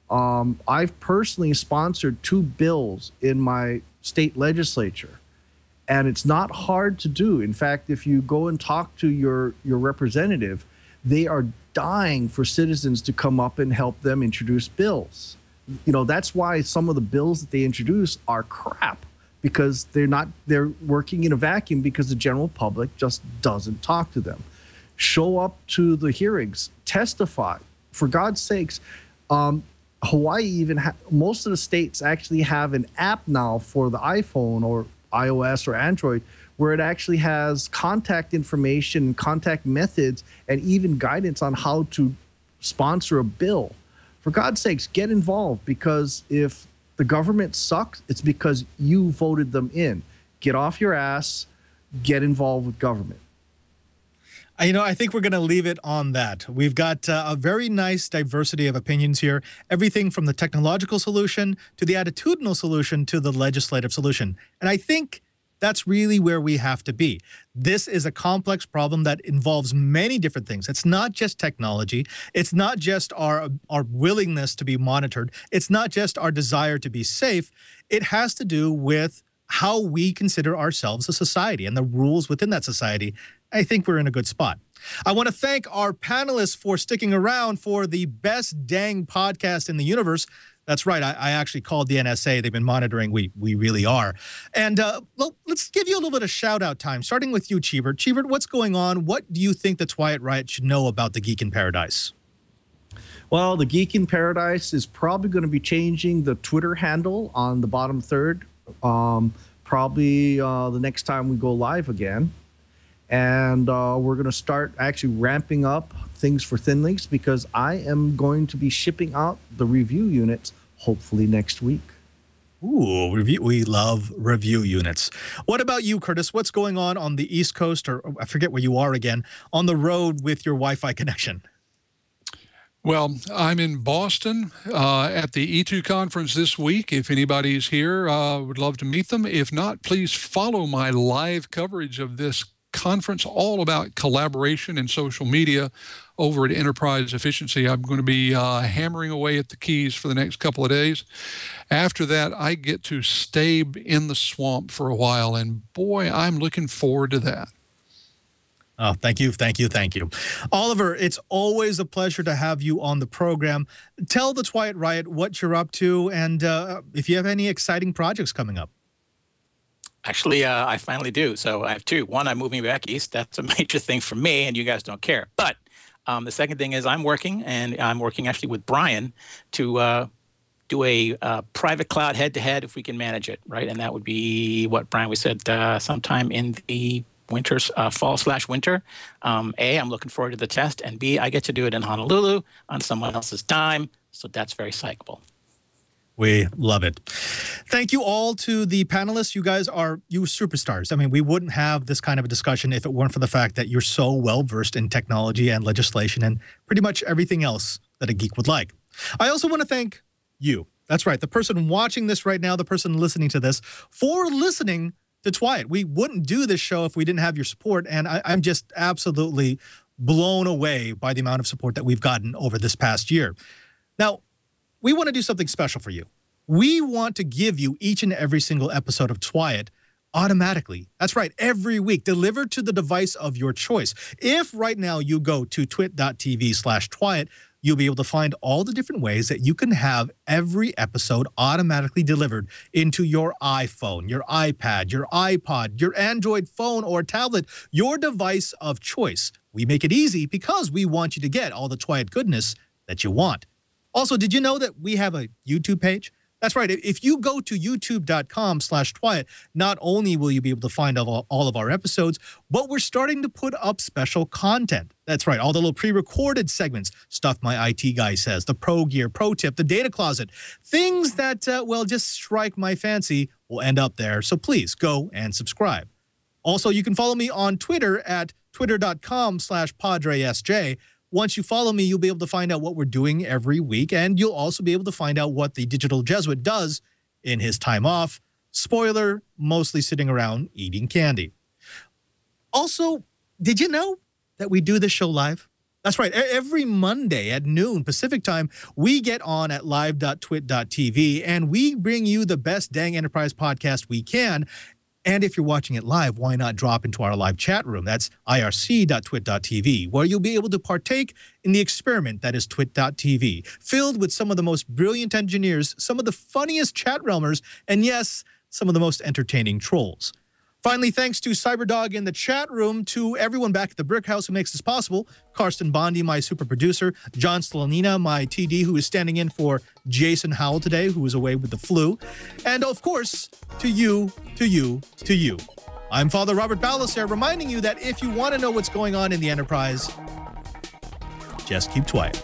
Speaker 5: I've personally sponsored 2 bills in my state legislature, and it's not hard to do. In fact, if you go and talk to your representative, they are dying for citizens to come up and help them introduce bills. You know, that's why some of the bills that they introduce are crap, because they're working in a vacuum because the general public just doesn't talk to them. Show up to the hearings, testify. For God's sakes, Hawaii even most of the states actually have an app now for the iPhone or iOS or Android where it actually has contact information, contact methods, and even guidance on how to sponsor a bill. For God's sakes, get involved, because if the government sucks, it's because you voted them in. Get off your ass, get involved with government.
Speaker 1: You know, I think we're going to leave it on that. We've got a very nice diversity of opinions here. Everything from the technological solution to the attitudinal solution to the legislative solution. And I think that's really where we have to be. This is a complex problem that involves many different things. It's not just technology. It's not just our willingness to be monitored. It's not just our desire to be safe. It has to do with how we consider ourselves a society and the rules within that society. I think we're in a good spot. I want to thank our panelists for sticking around for the best dang podcast in the universe. That's right. I actually called the NSA. They've been monitoring. We really are. And well, let's give you a little bit of shout-out time, starting with you, Cheebert. Cheebert, what's going on? What do you think the Twilight Riot should know about the Geek in Paradise?
Speaker 5: Well, the Geek in Paradise is probably going to be changing the Twitter handle on the bottom third, probably the next time we go live again. And we're going to start actually ramping up things for Thin Links, because I am going to be shipping out the review units hopefully next week.
Speaker 1: Ooh, we love review units. What about you, Curtis? What's going on the East Coast, or I forget where you are again, on the road with your Wi-Fi connection?
Speaker 6: Well, I'm in Boston at the E2 conference this week. If anybody's here, would love to meet them. If not, please follow my live coverage of this conference, all about collaboration and social media, over at Enterprise Efficiency. I'm going to be hammering away at the keys for the next couple of days. After that, I get to stay in the swamp for a while, and boy, I'm looking forward to that.
Speaker 1: Oh, thank you, thank you, thank you. Oliver, it's always a pleasure to have you on the program. Tell the Twilight Riot what you're up to, and if you have any exciting projects coming up.
Speaker 7: Actually, I finally do. So I have 2. One, I'm moving back east. That's a major thing for me, and you guys don't care. But the second thing is I'm working actually with Brian to do a private cloud head-to-head if we can manage it, right? And that would be what, Brian, we said sometime in the fall/winter. A, I'm looking forward to the test, and B, I get to do it in Honolulu on someone else's dime, so that's very psychable.
Speaker 1: We love it. Thank you all to the panelists. You guys are superstars. I mean, we wouldn't have this kind of a discussion if it weren't for the fact that you're so well-versed in technology and legislation and pretty much everything else that a geek would like. I also want to thank you. That's right, the person watching this right now, the person listening to this, for listening to Twiat. We wouldn't do this show if we didn't have your support, and I'm just absolutely blown away by the amount of support that we've gotten over this past year. Now, we want to do something special for you. We want to give you each and every single episode of Twiat automatically. That's right, every week, delivered to the device of your choice. If right now you go to twit.tv/Twiat, you'll be able to find all the different ways that you can have every episode automatically delivered into your iPhone, your iPad, your iPod, your Android phone or tablet, your device of choice. We make it easy because we want you to get all the Twiat goodness that you want. Also, did you know that we have a YouTube page? That's right. If you go to youtube.com/Twiat, not only will you be able to find all of our episodes, but we're starting to put up special content. That's right. All the little pre-recorded segments, stuff my IT guy says, the pro gear, pro tip, the data closet, things that, well, just strike my fancy will end up there. So please go and subscribe. Also, you can follow me on Twitter at twitter.com/PadreSJ. Once you follow me, you'll be able to find out what we're doing every week, and you'll also be able to find out what the Digital Jesuit does in his time off. Spoiler, mostly sitting around eating candy. Also, did you know that we do this show live? That's right. Every Monday at noon Pacific time, we get on at live.twit.tv, and we bring you the best dang enterprise podcast we can. And if you're watching it live, why not drop into our live chat room? That's irc.twit.tv, where you'll be able to partake in the experiment that is twit.tv, filled with some of the most brilliant engineers, some of the funniest chat realmers, and yes, some of the most entertaining trolls. Finally, thanks to Cyberdog in the chat room, to everyone back at the Brick House who makes this possible, Karsten Bondi, my super producer, John Stolanina, my TD, who is standing in for Jason Howell today, who is away with the flu, and of course, to you. I'm Father Robert Ballasare, reminding you that if you want to know what's going on in the Enterprise, just keep Twiat.